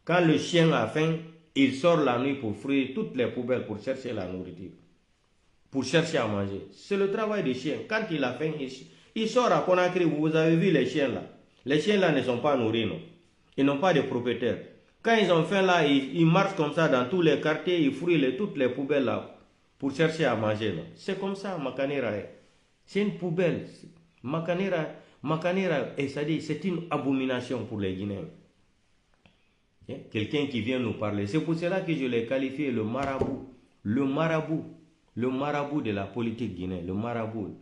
Quand le chien a faim, il sort la nuit pour fouiller toutes les poubelles pour chercher la nourriture. Pour chercher à manger. C'est le travail des chiens. Quand il a faim, il sort à Conakry. Vous avez vu les chiens là. Les chiens là ne sont pas nourris, non. Ils n'ont pas de propriétaires. Quand ils ont faim là, ils marchent comme ça dans tous les quartiers, ils fouillent toutes les poubelles là pour chercher à manger. C'est comme ça, Makanera. C'est une poubelle. Makanera, c'est une abomination pour les Guinéens. Quelqu'un qui vient nous parler. C'est pour cela que je l'ai qualifié le marabout. Le marabout de la politique guinéenne. Le marabout.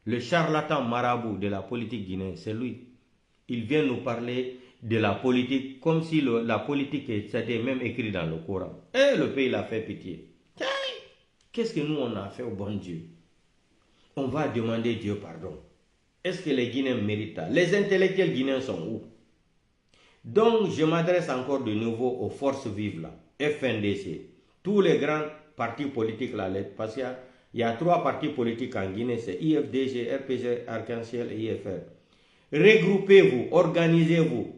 Le charlatan marabout de la politique guinéenne, c'est lui. Il vient nous parler de la politique comme si la politique était même écrit dans le Coran. Et le pays l'a fait pitié. Qu'est-ce que nous on a fait au bon Dieu? On va demander Dieu pardon. Est-ce que les Guinéens méritent ça? Les intellectuels guinéens sont où? Donc je m'adresse encore de nouveau aux forces vives là, FNDC, tous les grands partis politiques là, parce qu'il y a 3 partis politiques en Guinée, c'est IFDG, RPG, Arc-en-Ciel et IFR. Regroupez-vous, organisez-vous.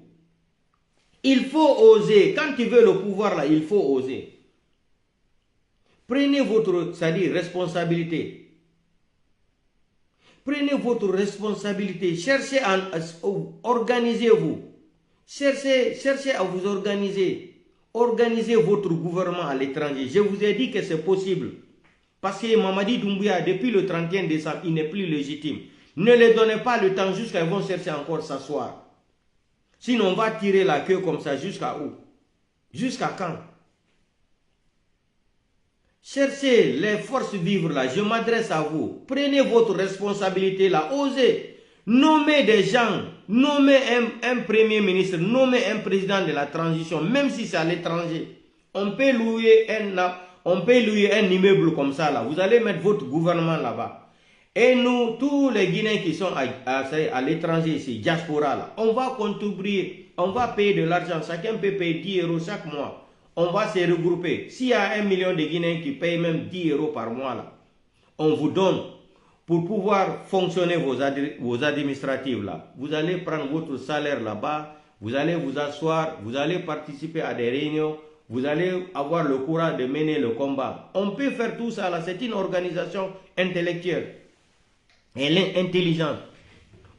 Il faut oser. Quand tu veux le pouvoir là, il faut oser. Prenez votre, c'est-à-dire responsabilité. Prenez votre responsabilité. Cherchez à organisez-vous. Cherchez à vous organiser. Organisez votre gouvernement à l'étranger. Je vous ai dit que c'est possible. Parce que Mamadi Doumbouya, depuis le 31 décembre, il n'est plus légitime. Ne les donnez pas le temps jusqu'à ils vont chercher encore s'asseoir. Sinon, on va tirer la queue comme ça jusqu'à où? Jusqu'à quand? Cherchez les forces vives là. Je m'adresse à vous. Prenez votre responsabilité là. Osez. Nommez des gens. Nommez un premier ministre. Nommez un président de la transition. Même si c'est à l'étranger. On peut louer un immeuble comme ça là. Vous allez mettre votre gouvernement là-bas. Et nous, tous les Guinéens qui sont à l'étranger ici, diaspora là, on va contribuer, on va payer de l'argent. Chacun peut payer 10 € chaque mois. On va se regrouper. S'il y a 1 million de Guinéens qui payent même 10 € par mois là, on vous donne pour pouvoir fonctionner vos administratifs là. Vous allez prendre votre salaire là-bas, vous allez vous asseoir, vous allez participer à des réunions. Vous allez avoir le courage de mener le combat. On peut faire tout ça là. C'est une organisation intellectuelle. Elle est intelligente.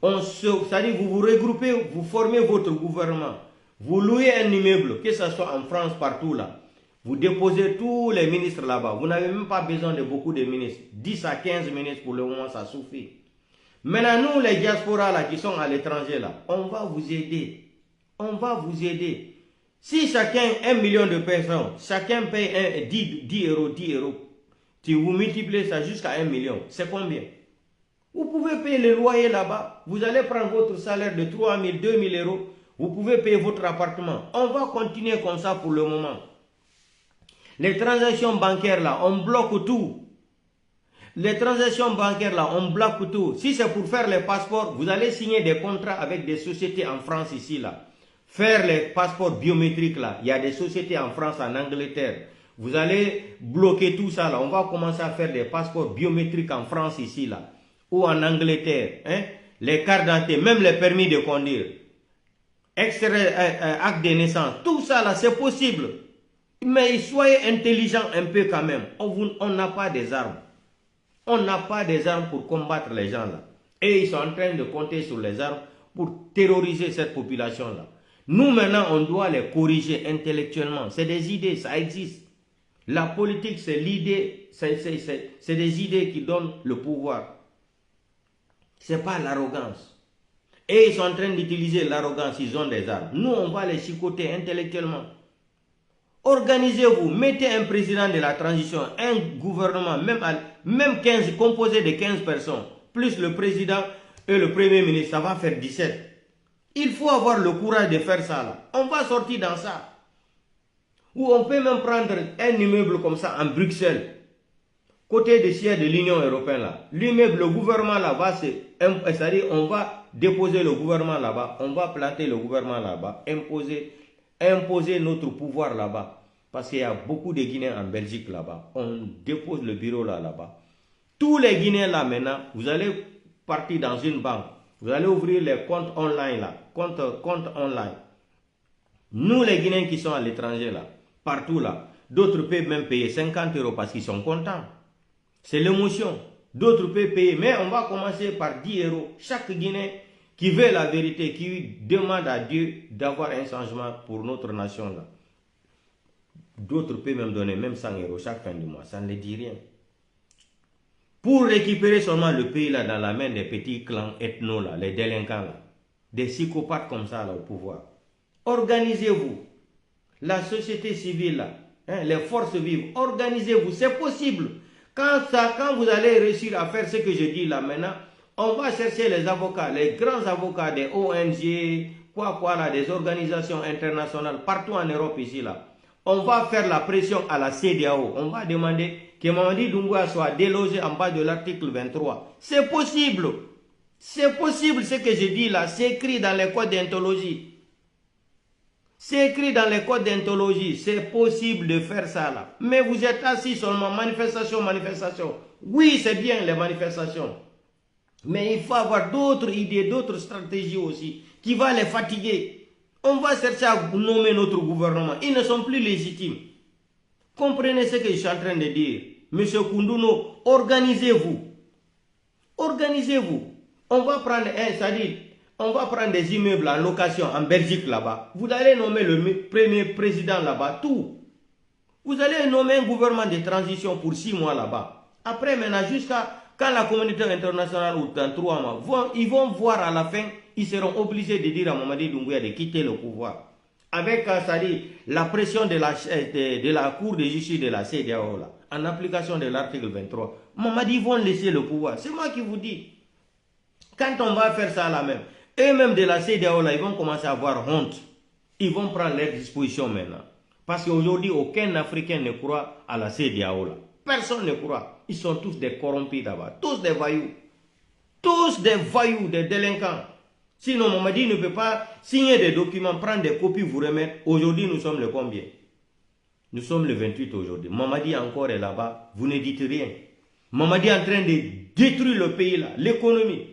C'est-à-dire vous vous regroupez, vous formez votre gouvernement. Vous louez un immeuble, que ce soit en France, partout là. Vous déposez tous les ministres là-bas. Vous n'avez même pas besoin de beaucoup de ministres. 10 à 15 ministres pour le moment, ça suffit. Maintenant, nous, les diasporas là, qui sont à l'étranger là, on va vous aider. On va vous aider. Si chacun, 1 million de personnes, chacun paye 10 €, si vous multipliez ça jusqu'à 1 million, c'est combien? Vous pouvez payer le loyer là-bas. Vous allez prendre votre salaire de 3 000, 2 000 €. Vous pouvez payer votre appartement. On va continuer comme ça pour le moment. Les transactions bancaires là, on bloque tout. Les transactions bancaires là, on bloque tout. Si c'est pour faire les passeports, vous allez signer des contrats avec des sociétés en France ici là. Faire les passeports biométriques là, il y a des sociétés en France, en Angleterre. Vous allez bloquer tout ça là. On va commencer à faire des passeports biométriques en France ici là. Ou en Angleterre. Hein? Les cartes d'identité, même les permis de conduire. Extrait, acte de naissance. Tout ça là, c'est possible. Mais soyez intelligents un peu quand même. On n'a pas des armes. On n'a pas des armes pour combattre les gens là. Et ils sont en train de compter sur les armes pour terroriser cette population là. Nous maintenant, on doit les corriger intellectuellement. C'est des idées, ça existe. La politique, c'est l'idée, c'est des idées qui donnent le pouvoir. Ce n'est pas l'arrogance. Et ils sont en train d'utiliser l'arrogance, ils ont des armes. Nous, on va les chicoter intellectuellement. Organisez-vous, mettez un président de la transition, un gouvernement, même 15, composé de 15 personnes, plus le président et le premier ministre, ça va faire 17. Il faut avoir le courage de faire ça là. On va sortir dans ça. Ou on peut même prendre un immeuble comme ça en Bruxelles, côté des sièges de l'Union européenne là. L'immeuble, le gouvernement là-bas, c'est-à-dire on va déposer le gouvernement là-bas, on va planter le gouvernement là-bas, imposer notre pouvoir là-bas. Parce qu'il y a beaucoup de Guinéens en Belgique là-bas. On dépose le bureau là-bas. Tous les Guinéens là maintenant, vous allez partir dans une banque. Vous allez ouvrir les comptes online là. Comptes online. Nous les Guinéens qui sont à l'étranger là, partout là, d'autres peuvent même payer 50 € parce qu'ils sont contents. C'est l'émotion. D'autres peuvent payer, mais on va commencer par 10 €. Chaque Guinéen qui veut la vérité, qui demande à Dieu d'avoir un changement pour notre nation là. D'autres peuvent même donner même 100 € chaque fin du mois, ça ne les dit rien. Pour récupérer seulement le pays là dans la main des petits clans ethno là, les délinquants là, des psychopathes comme ça là au pouvoir. Organisez-vous, la société civile là, hein, les forces vives, organisez-vous, c'est possible. Quand vous allez réussir à faire ce que je dis là maintenant, on va chercher les avocats, les grands avocats des ONG, là, des organisations internationales partout en Europe ici là. On va faire la pression à la CEDEAO. On va demander que Mamadi Doumbouya soit délogé en bas de l'article 23. C'est possible. C'est possible ce que je dis là. C'est écrit dans les codes d'anthologie. C'est écrit dans les codes d'anthologie. C'est possible de faire ça là. Mais vous êtes assis seulement manifestation, manifestation. Oui, c'est bien les manifestations. Mais il faut avoir d'autres idées, d'autres stratégies aussi qui vont les fatiguer. On va chercher à nommer notre gouvernement. Ils ne sont plus légitimes. Comprenez ce que je suis en train de dire. Monsieur Koundouno, organisez-vous. Organisez-vous. On va prendre on va prendre des immeubles en location en Belgique là-bas. Vous allez nommer le premier président là-bas, tout. Vous allez nommer un gouvernement de transition pour 6 mois là-bas. Après, maintenant, jusqu'à quand la communauté internationale ou dans 3 mois, ils vont voir à la fin, ils seront obligés de dire à Mamadi Doumbouya de quitter le pouvoir. Avec la pression de la Cour de justice de la CEDEAO, là, en application de l'article 23. Mamadi vont laisser le pouvoir. C'est moi qui vous dis. Quand on va faire ça là même, eux-mêmes de la CEDEAO, là, ils vont commencer à avoir honte. Ils vont prendre leurs dispositions maintenant. Parce qu'aujourd'hui, aucun Africain ne croit à la CEDEAO là. Personne ne croit. Ils sont tous des corrompus là-bas. Tous des voyous. Tous des voyous, des délinquants. Sinon, Mamadi ne peut pas signer des documents, prendre des copies, vous remettre. Aujourd'hui, nous sommes le combien? Nous sommes le 28 aujourd'hui. Mamadi encore est là-bas. Vous ne dites rien. Mamadi est en train de détruire le pays là, l'économie.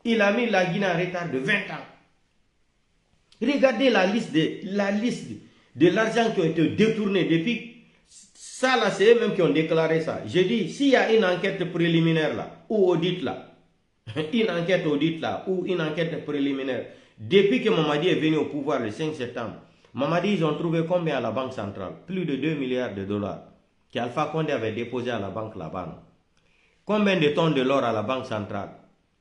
Il a mis la Guinée en retard de 20 ans. Regardez la liste de l'argent qui a été détourné depuis. Ça là, c'est eux-mêmes qui ont déclaré ça. J'ai dit, s'il y a une enquête préliminaire là, ou audit là, une enquête audit là, ou une enquête préliminaire, depuis que Mamadi est venu au pouvoir le 5 septembre, Mamadi, ils ont trouvé combien à la Banque centrale? Plus de 2 milliards de dollars qu'Alpha Condé avait déposé à la banque là-bas. Combien de tonnes de l'or à la Banque centrale?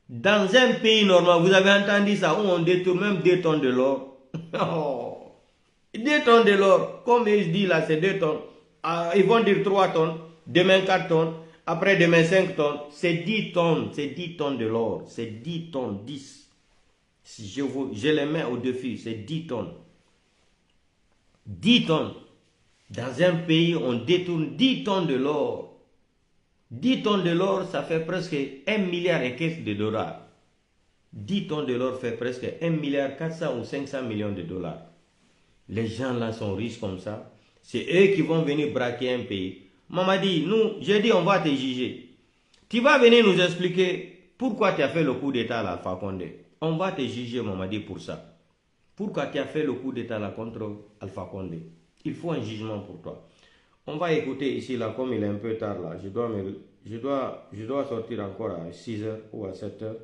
Dans un pays normal, vous avez entendu ça, où on détourne même 2 tonnes de l'or. 2 tonnes de l'or, comme ils disent là, c'est 2 tonnes. Ils vont dire 3 tonnes, demain 4 tonnes, après demain 5 tonnes. C'est 10 tonnes, c'est 10 tonnes de l'or. C'est 10 tonnes, 10. Si je les mets au défi, c'est 10 tonnes. 10 tonnes. Dans un pays, on détourne 10 tonnes de l'or. 10 tonnes de l'or, ça fait presque 1 milliard et quelques de dollars. 10 tonnes de l'or fait presque 1 milliard 400 ou 500 millions de dollars. Les gens là sont riches comme ça. C'est eux qui vont venir braquer un pays. Mamadi, nous, j'ai dit on va te juger. Tu vas venir nous expliquer pourquoi tu as fait le coup d'état à l'Alpha Condé. On va te juger, Mamadi, pour ça. Pourquoi tu as fait le coup d'état là contre Alpha Condé? Il faut un jugement pour toi. On va écouter ici, là, comme il est un peu tard, là. Je dois sortir encore à 6h ou à 7h.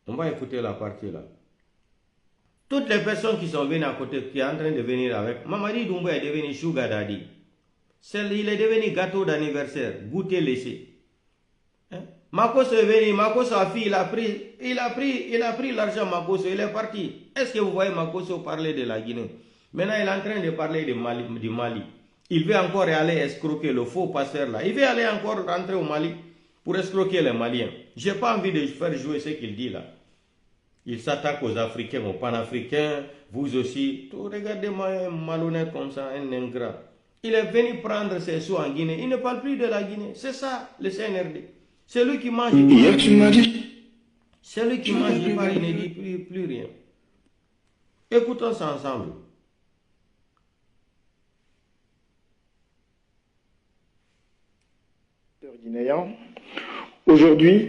On va écouter la partie, là. Toutes les personnes qui sont venues à côté, qui sont en train de venir avec... Mamadi Doumbouya est devenu sugar daddy. Il est devenu gâteau d'anniversaire, goûter laissé. Hein? Makosso est venu, Makosso a fille, il a pris l'argent Makosso, il est parti. Est-ce que vous voyez Makosso parler de la Guinée? Maintenant, il est en train de parler du Mali. Il veut encore aller escroquer le faux pasteur là. Il veut aller encore rentrer au Mali pour escroquer les Maliens. Je n'ai pas envie de faire jouer ce qu'il dit là. Il s'attaque aux Africains, aux Panafricains, vous aussi. Regardez-moi un malhonnête comme ça, un ingrat. Il est venu prendre ses sous en Guinée. Il ne parle plus de la Guinée. C'est ça, le CNRD. C'est lui qui mange. C'est lui qui mange, il parle, il ne dit plus rien. Écoutons ça ensemble. Aujourd'hui,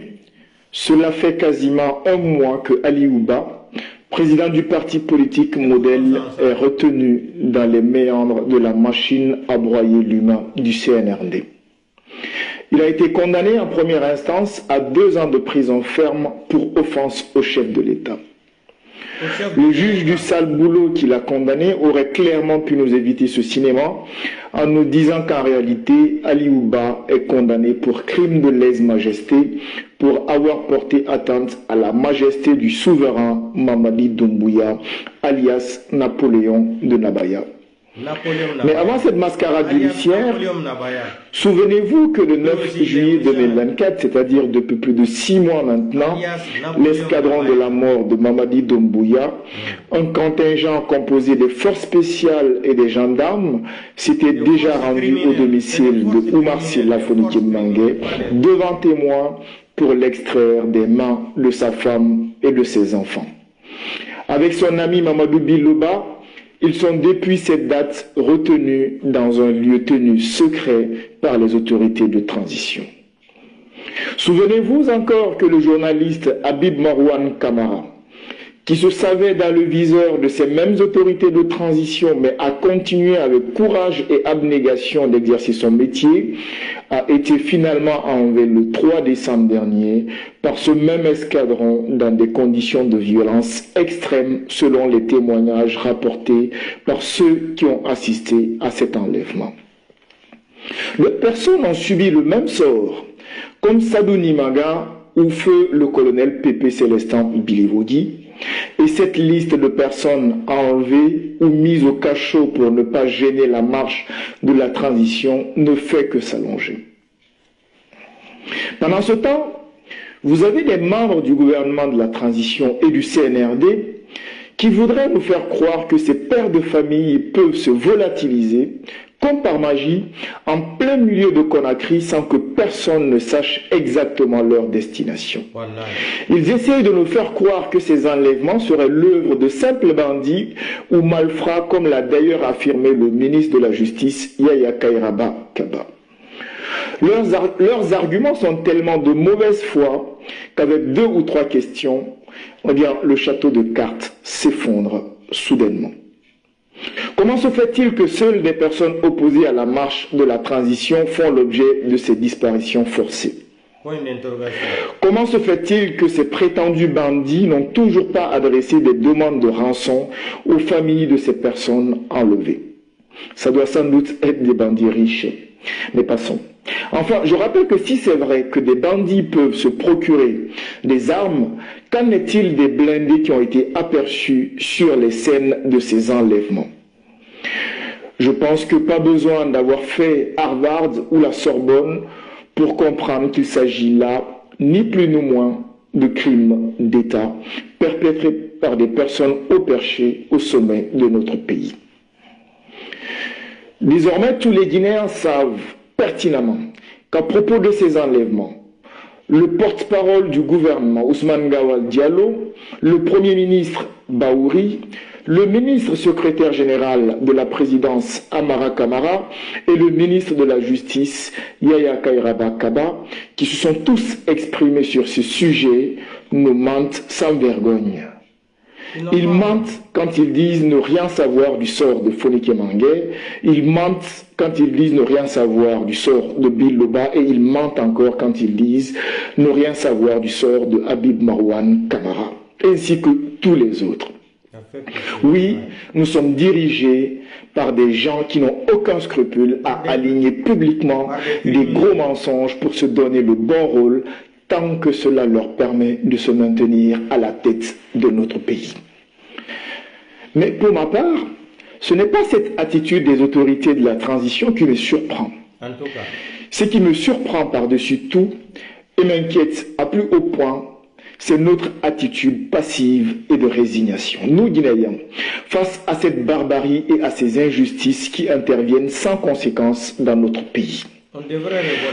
cela fait quasiment un mois que Ali Ouba, président du parti politique Modèle, est retenu dans les méandres de la machine à broyer l'humain du CNRD. Il a été condamné en première instance à 2 ans de prison ferme pour offense au chef de l'État. Le juge du sale boulot qui l'a condamné aurait clairement pu nous éviter ce cinéma en nous disant qu'en réalité, Ali Ouba est condamné pour crime de lèse-majesté pour avoir porté atteinte à la majesté du souverain Mamadi Doumbouya, alias Napoléon de Nabaya. Mais avant cette mascarade judiciaire, souvenez-vous que le 9 juillet 2024, c'est-à-dire depuis plus de 6 mois maintenant, l'escadron de la mort de Mamadi Doumbouya, un contingent composé des forces spéciales et des gendarmes, s'était déjà rendu au domicile de Oumar Sylla Fonike Mangué devant témoins pour l'extraire des mains de sa femme et de ses enfants. Avec son ami Mamadou Bilouba, ils sont depuis cette date retenus dans un lieu tenu secret par les autorités de transition. Souvenez-vous encore que le journaliste Habib Marouane Kamara, qui se savait dans le viseur de ces mêmes autorités de transition, mais a continué avec courage et abnégation d'exercer son métier, a été finalement enlevé le 3 décembre dernier par ce même escadron dans des conditions de violence extrêmes selon les témoignages rapportés par ceux qui ont assisté à cet enlèvement. D'autres personnes ont subi le même sort, comme Sadou Nimaga ou feu le colonel Pépé Célestin Bilivodi. Et cette liste de personnes enlevées ou mises au cachot pour ne pas gêner la marche de la transition ne fait que s'allonger. Pendant ce temps, vous avez des membres du gouvernement de la transition et du CNRD qui voudraient nous faire croire que ces pères de famille peuvent se volatiliser comme par magie, en plein milieu de Conakry sans que personne ne sache exactement leur destination. Voilà. Ils essayent de nous faire croire que ces enlèvements seraient l'œuvre de simples bandits ou malfrats, comme l'a d'ailleurs affirmé le ministre de la Justice, Yaya Kairaba Kaba. Leurs arguments sont tellement de mauvaise foi qu'avec 2 ou 3 questions, eh bien, le château de cartes s'effondre soudainement. Comment se fait-il que seules des personnes opposées à la marche de la transition font l'objet de ces disparitions forcées? Comment se fait-il que ces prétendus bandits n'ont toujours pas adressé des demandes de rançon aux familles de ces personnes enlevées? Ça doit sans doute être des bandits riches. Mais passons. Enfin, je rappelle que si c'est vrai que des bandits peuvent se procurer des armes, qu'en est-il des blindés qui ont été aperçus sur les scènes de ces enlèvements? Je pense que pas besoin d'avoir fait Harvard ou la Sorbonne pour comprendre qu'il s'agit là, ni plus ni moins, de crimes d'État perpétrés par des personnes haut perchées au sommet de notre pays. Désormais, tous les Guinéens savent pertinemment qu'à propos de ces enlèvements, le porte-parole du gouvernement Ousmane Gawal Diallo, le Premier ministre Baouri, le ministre secrétaire général de la présidence Amara Kamara et le ministre de la Justice Yaya Kairaba Kaba, qui se sont tous exprimés sur ce sujet, nous mentent sans vergogne. Ils mentent quand ils disent ne rien savoir du sort de Fonike Mangué, ils mentent quand ils disent ne rien savoir du sort de Bill Loba, et ils mentent encore quand ils disent ne rien savoir du sort de Habib Marwan Kamara, ainsi que tous les autres. Oui, nous sommes dirigés par des gens qui n'ont aucun scrupule à aligner publiquement des gros mensonges pour se donner le bon rôle, tant que cela leur permet de se maintenir à la tête de notre pays. Mais pour ma part, ce n'est pas cette attitude des autorités de la transition qui me surprend. Ce qui me surprend par-dessus tout et m'inquiète à plus haut point, c'est notre attitude passive et de résignation. Nous, Guinéens, face à cette barbarie et à ces injustices qui interviennent sans conséquence dans notre pays.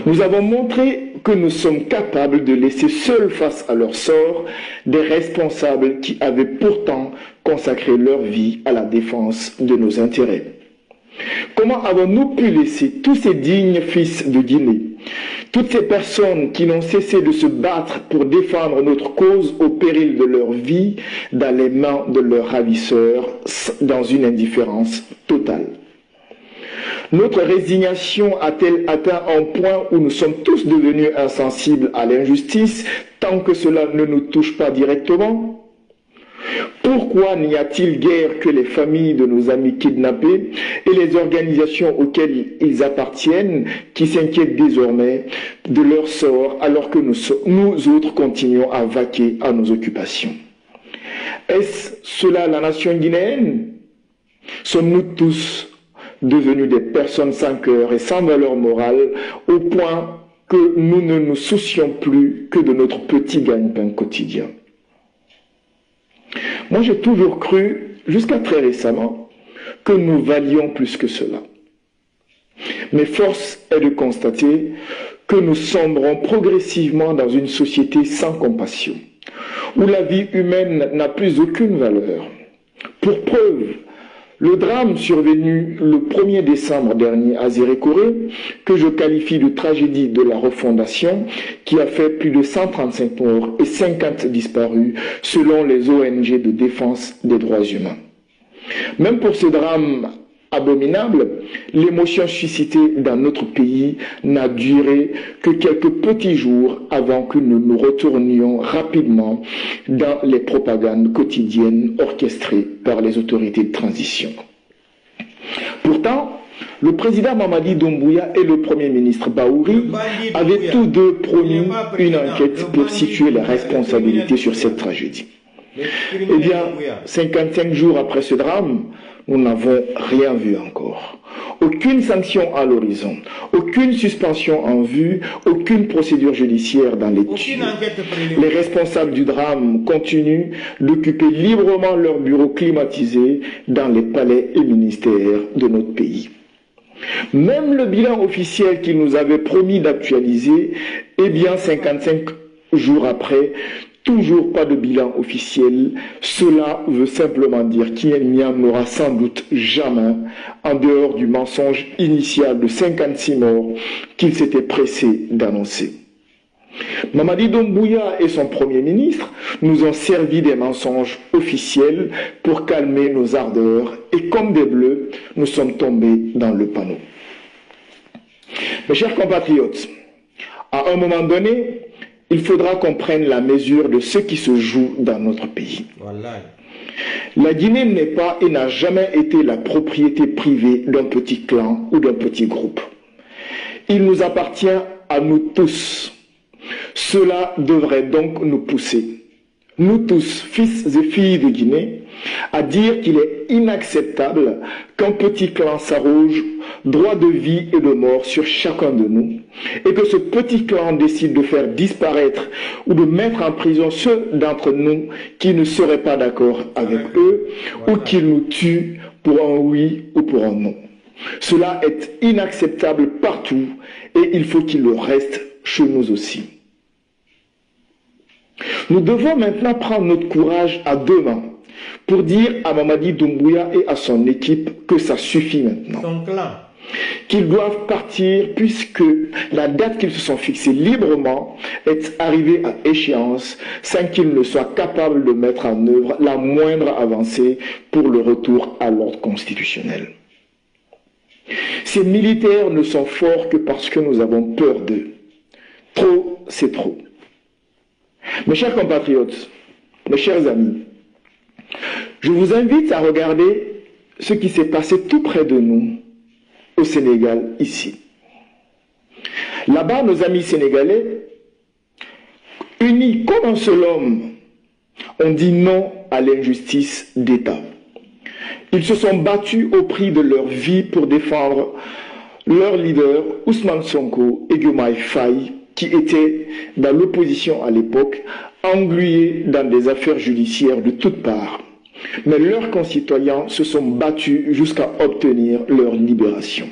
Nous avons montré que nous sommes capables de laisser seuls face à leur sort des responsables qui avaient pourtant consacré leur vie à la défense de nos intérêts. Comment avons-nous pu laisser tous ces dignes fils de Guinée, toutes ces personnes qui n'ont cessé de se battre pour défendre notre cause au péril de leur vie, dans les mains de leurs ravisseurs, dans une indifférence totale? Notre résignation a-t-elle atteint un point où nous sommes tous devenus insensibles à l'injustice tant que cela ne nous touche pas directement? Pourquoi n'y a-t-il guère que les familles de nos amis kidnappés et les organisations auxquelles ils appartiennent qui s'inquiètent désormais de leur sort alors que nous autres continuons à vaquer à nos occupations? Est-ce cela la nation guinéenne? Sommes-nous tous devenus des personnes sans cœur et sans valeur morale au point que nous ne nous soucions plus que de notre petit gagne-pain quotidien? Moi, j'ai toujours cru, jusqu'à très récemment, que nous valions plus que cela. Mais force est de constater que nous sombrons progressivement dans une société sans compassion, où la vie humaine n'a plus aucune valeur. Pour preuve, le drame survenu le 1er décembre dernier à Zérékoré, que je qualifie de tragédie de la refondation, qui a fait plus de 135 morts et 50 disparus selon les ONG de défense des droits humains. Même pour ce drame abominable, l'émotion suscitée dans notre pays n'a duré que quelques petits jours avant que nous nous retournions rapidement dans les propagandes quotidiennes orchestrées par les autorités de transition. Pourtant, le président Mamadi Doumbouya et le premier ministre Baouri avaient tous deux promis une enquête pour situer les responsabilités sur cette tragédie. Eh bien, 55 jours après ce drame, nous n'avons rien vu encore. Aucune sanction à l'horizon, aucune suspension en vue, aucune procédure judiciaire dans les tuyaux. Les responsables du drame continuent d'occuper librement leurs bureaux climatisés dans les palais et ministères de notre pays. Même le bilan officiel qu'ils nous avaient promis d'actualiser, eh bien 55 jours après, toujours pas de bilan officiel. Cela veut simplement dire qu'il n'y en aura sans doute jamais, en dehors du mensonge initial de 56 morts qu'il s'était pressé d'annoncer. Mamadi Doumbouya et son premier ministre nous ont servi des mensonges officiels pour calmer nos ardeurs et comme des bleus, nous sommes tombés dans le panneau. Mes chers compatriotes, à un moment donné, il faudra qu'on prenne la mesure de ce qui se joue dans notre pays. Voilà. La Guinée n'est pas et n'a jamais été la propriété privée d'un petit clan ou d'un petit groupe. Il nous appartient à nous tous. Cela devrait donc nous pousser, nous tous, fils et filles de Guinée, à dire qu'il est inacceptable qu'un petit clan s'arroge droit de vie et de mort sur chacun de nous, et que ce petit clan décide de faire disparaître ou de mettre en prison ceux d'entre nous qui ne seraient pas d'accord avec eux, ou qu'ils nous tuent pour un oui ou pour un non. Cela est inacceptable partout et il faut qu'il le reste chez nous aussi. Nous devons maintenant prendre notre courage à deux mains pour dire à Mamadi Doumbouya et à son équipe que ça suffit maintenant. Son clan. Qu'ils doivent partir puisque la date qu'ils se sont fixée librement est arrivée à échéance sans qu'ils ne soient capables de mettre en œuvre la moindre avancée pour le retour à l'ordre constitutionnel. Ces militaires ne sont forts que parce que nous avons peur d'eux. Trop, c'est trop. Mes chers compatriotes, mes chers amis, je vous invite à regarder ce qui s'est passé tout près de nous, au Sénégal, ici. Là-bas, nos amis sénégalais, unis comme un seul homme, ont dit non à l'injustice d'État. Ils se sont battus au prix de leur vie pour défendre leur leader, Ousmane Sonko et Diomaye Faye, qui étaient dans l'opposition à l'époque, englués dans des affaires judiciaires de toutes parts. Mais leurs concitoyens se sont battus jusqu'à obtenir leur libération.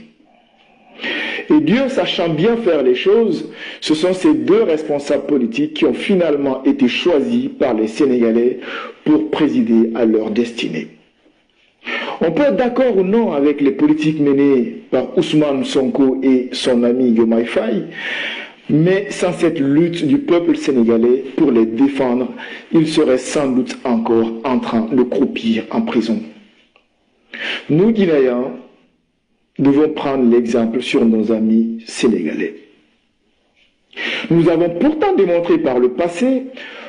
Et Dieu, sachant bien faire les choses, ce sont ces deux responsables politiques qui ont finalement été choisis par les Sénégalais pour présider à leur destinée. On peut être d'accord ou non avec les politiques menées par Ousmane Sonko et son ami Diomaye Faye, mais sans cette lutte du peuple sénégalais pour les défendre, ils seraient sans doute encore en train de croupir en prison. Nous, Guinéens, devons prendre l'exemple sur nos amis sénégalais. Nous avons pourtant démontré par le passé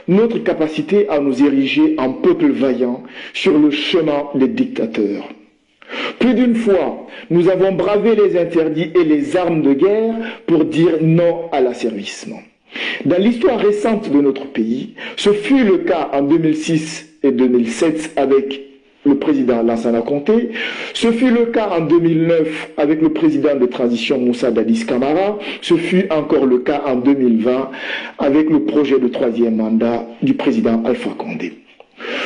notre capacité à nous ériger en peuple vaillant sur le chemin des dictateurs. Plus d'une fois, nous avons bravé les interdits et les armes de guerre pour dire non à l'asservissement. Dans l'histoire récente de notre pays, ce fut le cas en 2006 et 2007 avec le président Lansana Conté, ce fut le cas en 2009 avec le président de transition Moussa Dadis Camara, ce fut encore le cas en 2020 avec le projet de troisième mandat du président Alpha Condé.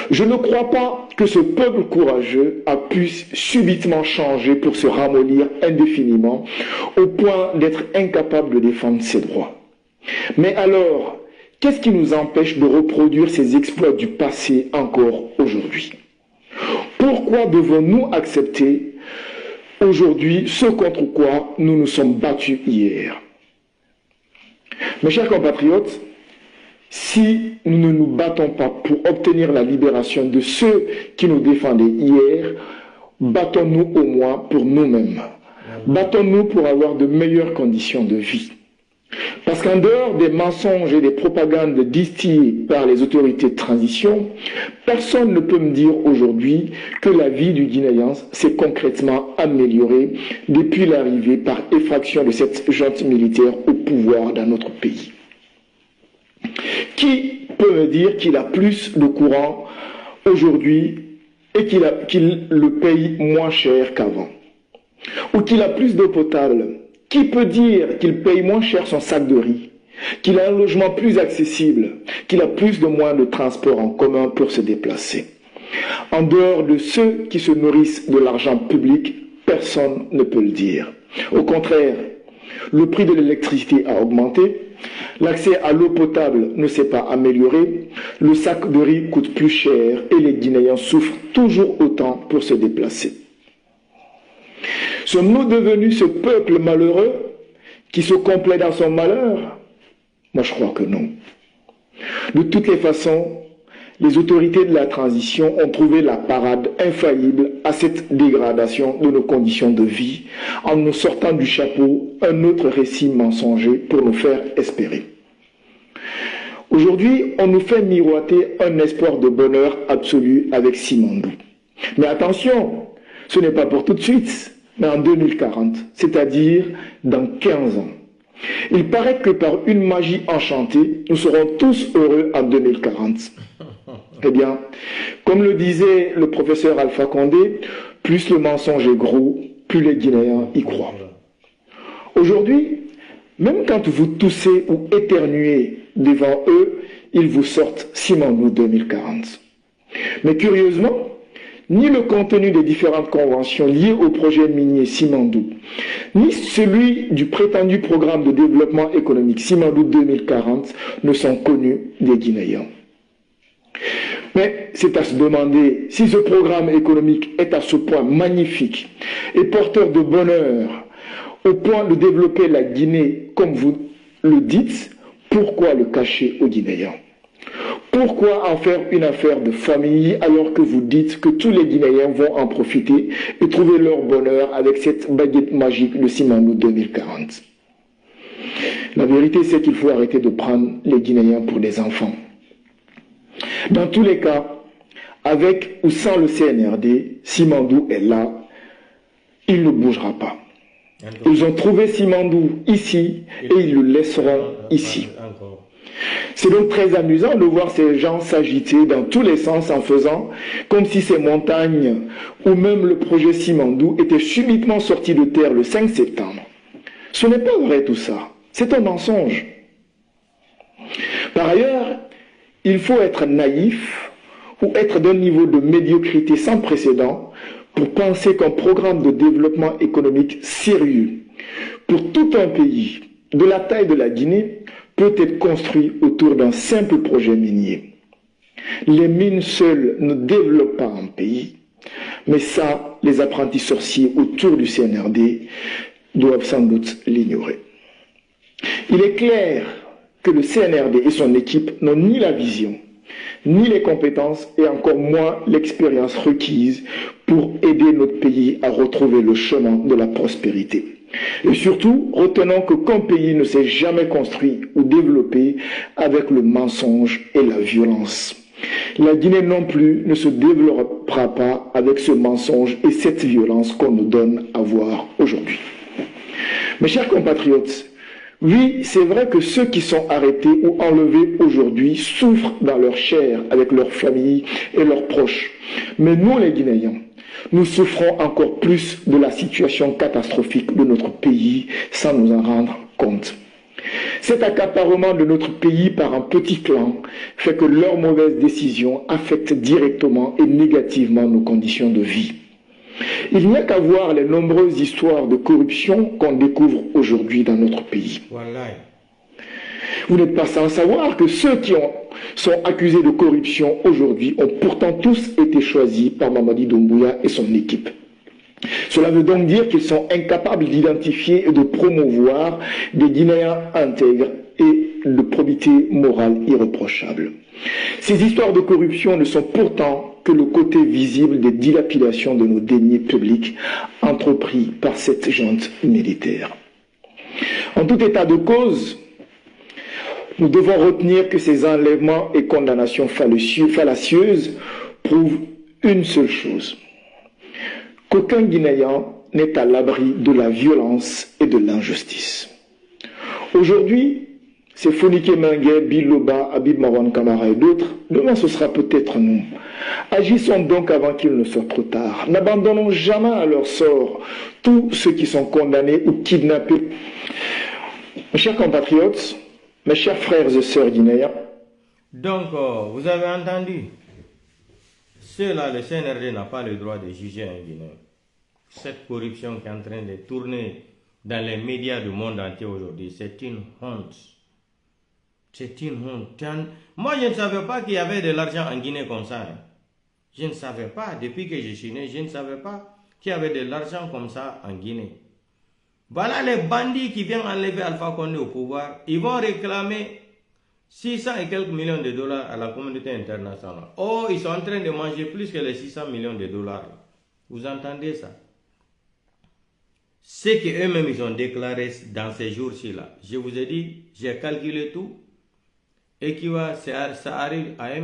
Je ne crois pas que ce peuple courageux a pu subitement changer pour se ramollir indéfiniment au point d'être incapable de défendre ses droits. Mais alors, qu'est-ce qui nous empêche de reproduire ces exploits du passé encore aujourd'hui ? Pourquoi devons-nous accepter aujourd'hui ce contre quoi nous nous sommes battus hier? Mes chers compatriotes, si nous ne nous battons pas pour obtenir la libération de ceux qui nous défendaient hier, battons-nous au moins pour nous-mêmes. Battons-nous pour avoir de meilleures conditions de vie. Parce qu'en dehors des mensonges et des propagandes distillées par les autorités de transition, personne ne peut me dire aujourd'hui que la vie du Guinéen s'est concrètement améliorée depuis l'arrivée par effraction de cette junte militaire au pouvoir dans notre pays. Qui peut me dire qu'il a plus de courant aujourd'hui et qu'il le paye moins cher qu'avant? Ou qu'il a plus d'eau potable? Qui peut dire qu'il paye moins cher son sac de riz, qu'il a un logement plus accessible, qu'il a plus de moyens de transport en commun pour se déplacer? En dehors de ceux qui se nourrissent de l'argent public, personne ne peut le dire. Au contraire, le prix de l'électricité a augmenté, l'accès à l'eau potable ne s'est pas amélioré, le sac de riz coûte plus cher et les Guinéens souffrent toujours autant pour se déplacer. Sommes-nous devenus ce peuple malheureux qui se complaît dans son malheur? Moi, je crois que non. De toutes les façons, les autorités de la transition ont trouvé la parade infaillible à cette dégradation de nos conditions de vie en nous sortant du chapeau un autre récit mensonger pour nous faire espérer. Aujourd'hui, on nous fait miroiter un espoir de bonheur absolu avec Simandou. Mais attention, ce n'est pas pour tout de suite, mais en 2040, c'est-à-dire dans 15 ans. Il paraît que par une magie enchantée, nous serons tous heureux en 2040. Eh bien, comme le disait le professeur Alpha Condé, plus le mensonge est gros, plus les Guinéens y croient. Aujourd'hui, même quand vous toussez ou éternuez devant eux, ils vous sortent Simandou 2040. Mais curieusement, ni le contenu des différentes conventions liées au projet minier Simandou, ni celui du prétendu programme de développement économique Simandou 2040 ne sont connus des Guinéens. Mais c'est à se demander si ce programme économique est à ce point magnifique et porteur de bonheur, au point de développer la Guinée comme vous le dites, pourquoi le cacher aux Guinéens? Pourquoi en faire une affaire de famille alors que vous dites que tous les Guinéens vont en profiter et trouver leur bonheur avec cette baguette magique de Simandou 2040? La vérité, c'est qu'il faut arrêter de prendre les Guinéens pour des enfants. Dans tous les cas, avec ou sans le CNRD, Simandou est là, il ne bougera pas. Ils ont trouvé Simandou ici et ils le laisseront ici. C'est donc très amusant de voir ces gens s'agiter dans tous les sens en faisant comme si ces montagnes ou même le projet Simandou étaient subitement sortis de terre le 5 septembre. Ce n'est pas vrai tout ça, c'est un mensonge. Par ailleurs, il faut être naïf ou être d'un niveau de médiocrité sans précédent pour penser qu'un programme de développement économique sérieux pour tout un pays de la taille de la Guinée peut être construit autour d'un simple projet minier. Les mines seules ne développent pas un pays, mais ça, les apprentis sorciers autour du CNRD doivent sans doute l'ignorer. Il est clair que le CNRD et son équipe n'ont ni la vision, ni les compétences et encore moins l'expérience requise pour aider notre pays à retrouver le chemin de la prospérité. Et surtout, retenons qu'un pays ne s'est jamais construit ou développé avec le mensonge et la violence. La Guinée non plus ne se développera pas avec ce mensonge et cette violence qu'on nous donne à voir aujourd'hui. Mes chers compatriotes, oui, c'est vrai que ceux qui sont arrêtés ou enlevés aujourd'hui souffrent dans leur chair avec leurs familles et leurs proches. Mais nous, les Guinéens, nous souffrons encore plus de la situation catastrophique de notre pays sans nous en rendre compte. Cet accaparement de notre pays par un petit clan fait que leurs mauvaises décisions affectent directement et négativement nos conditions de vie. Il n'y a qu'à voir les nombreuses histoires de corruption qu'on découvre aujourd'hui dans notre pays. Voilà. Vous n'êtes pas sans savoir que ceux qui sont accusés de corruption aujourd'hui ont pourtant tous été choisis par Mamadi Doumbouya et son équipe. Cela veut donc dire qu'ils sont incapables d'identifier et de promouvoir des Guinéens intègres et de probité morale irréprochable. Ces histoires de corruption ne sont pourtant que le côté visible des dilapidations de nos deniers publics entrepris par cette junte militaire. En tout état de cause, nous devons retenir que ces enlèvements et condamnations fallacieuses prouvent une seule chose: qu'aucun Guinéen n'est à l'abri de la violence et de l'injustice. Aujourd'hui, c'est Fonike Mengue, Biloba, Habib Marwan Kamara et d'autres. Demain, ce sera peut-être nous. Agissons donc avant qu'il ne soit trop tard. N'abandonnons jamais à leur sort tous ceux qui sont condamnés ou kidnappés. Mes chers compatriotes, mes chers frères et sœurs guinéens. Donc, vous avez entendu, ceux-là, le CNRD n'a pas le droit de juger un Guinéen. Cette corruption qui est en train de tourner dans les médias du monde entier aujourd'hui, c'est une honte. C'est une honte. Moi, je ne savais pas qu'il y avait de l'argent en Guinée comme ça. Hein. Je ne savais pas, depuis que je suis né, je ne savais pas qu'il y avait de l'argent comme ça en Guinée. Voilà les bandits qui viennent enlever Alpha Condé au pouvoir. Ils vont réclamer 600 et quelques millions de dollars à la communauté internationale. Oh, ils sont en train de manger plus que les 600 millions de dollars. Vous entendez ça? Ce qu'eux-mêmes ils ont déclaré dans ces jours-ci là. Je vous ai dit, j'ai calculé tout. Et ça arrive à 1,8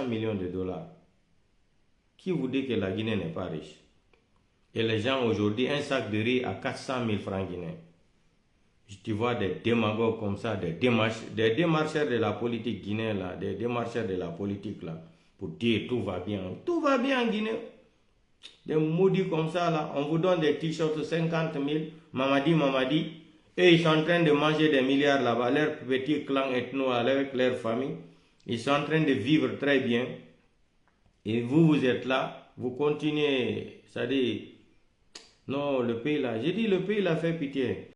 milliard de dollars. Qui vous dit que la Guinée n'est pas riche? Et les gens aujourd'hui, un sac de riz à 400 000 francs guinéens. Tu vois des démagogues comme ça, des démarcheurs de la politique guinéenne, là, des démarcheurs de la politique là, pour dire tout va bien. Tout va bien en Guinée. Des maudits comme ça là, on vous donne des t-shirts 50 000, Mamadi, et ils sont en train de manger des milliards là-bas, leur petit clan ethno avec leur famille. Ils sont en train de vivre très bien. Et vous êtes là, vous continuez, c'est-à-dire, non, le pays là, j'ai dit le pays là fait pitié.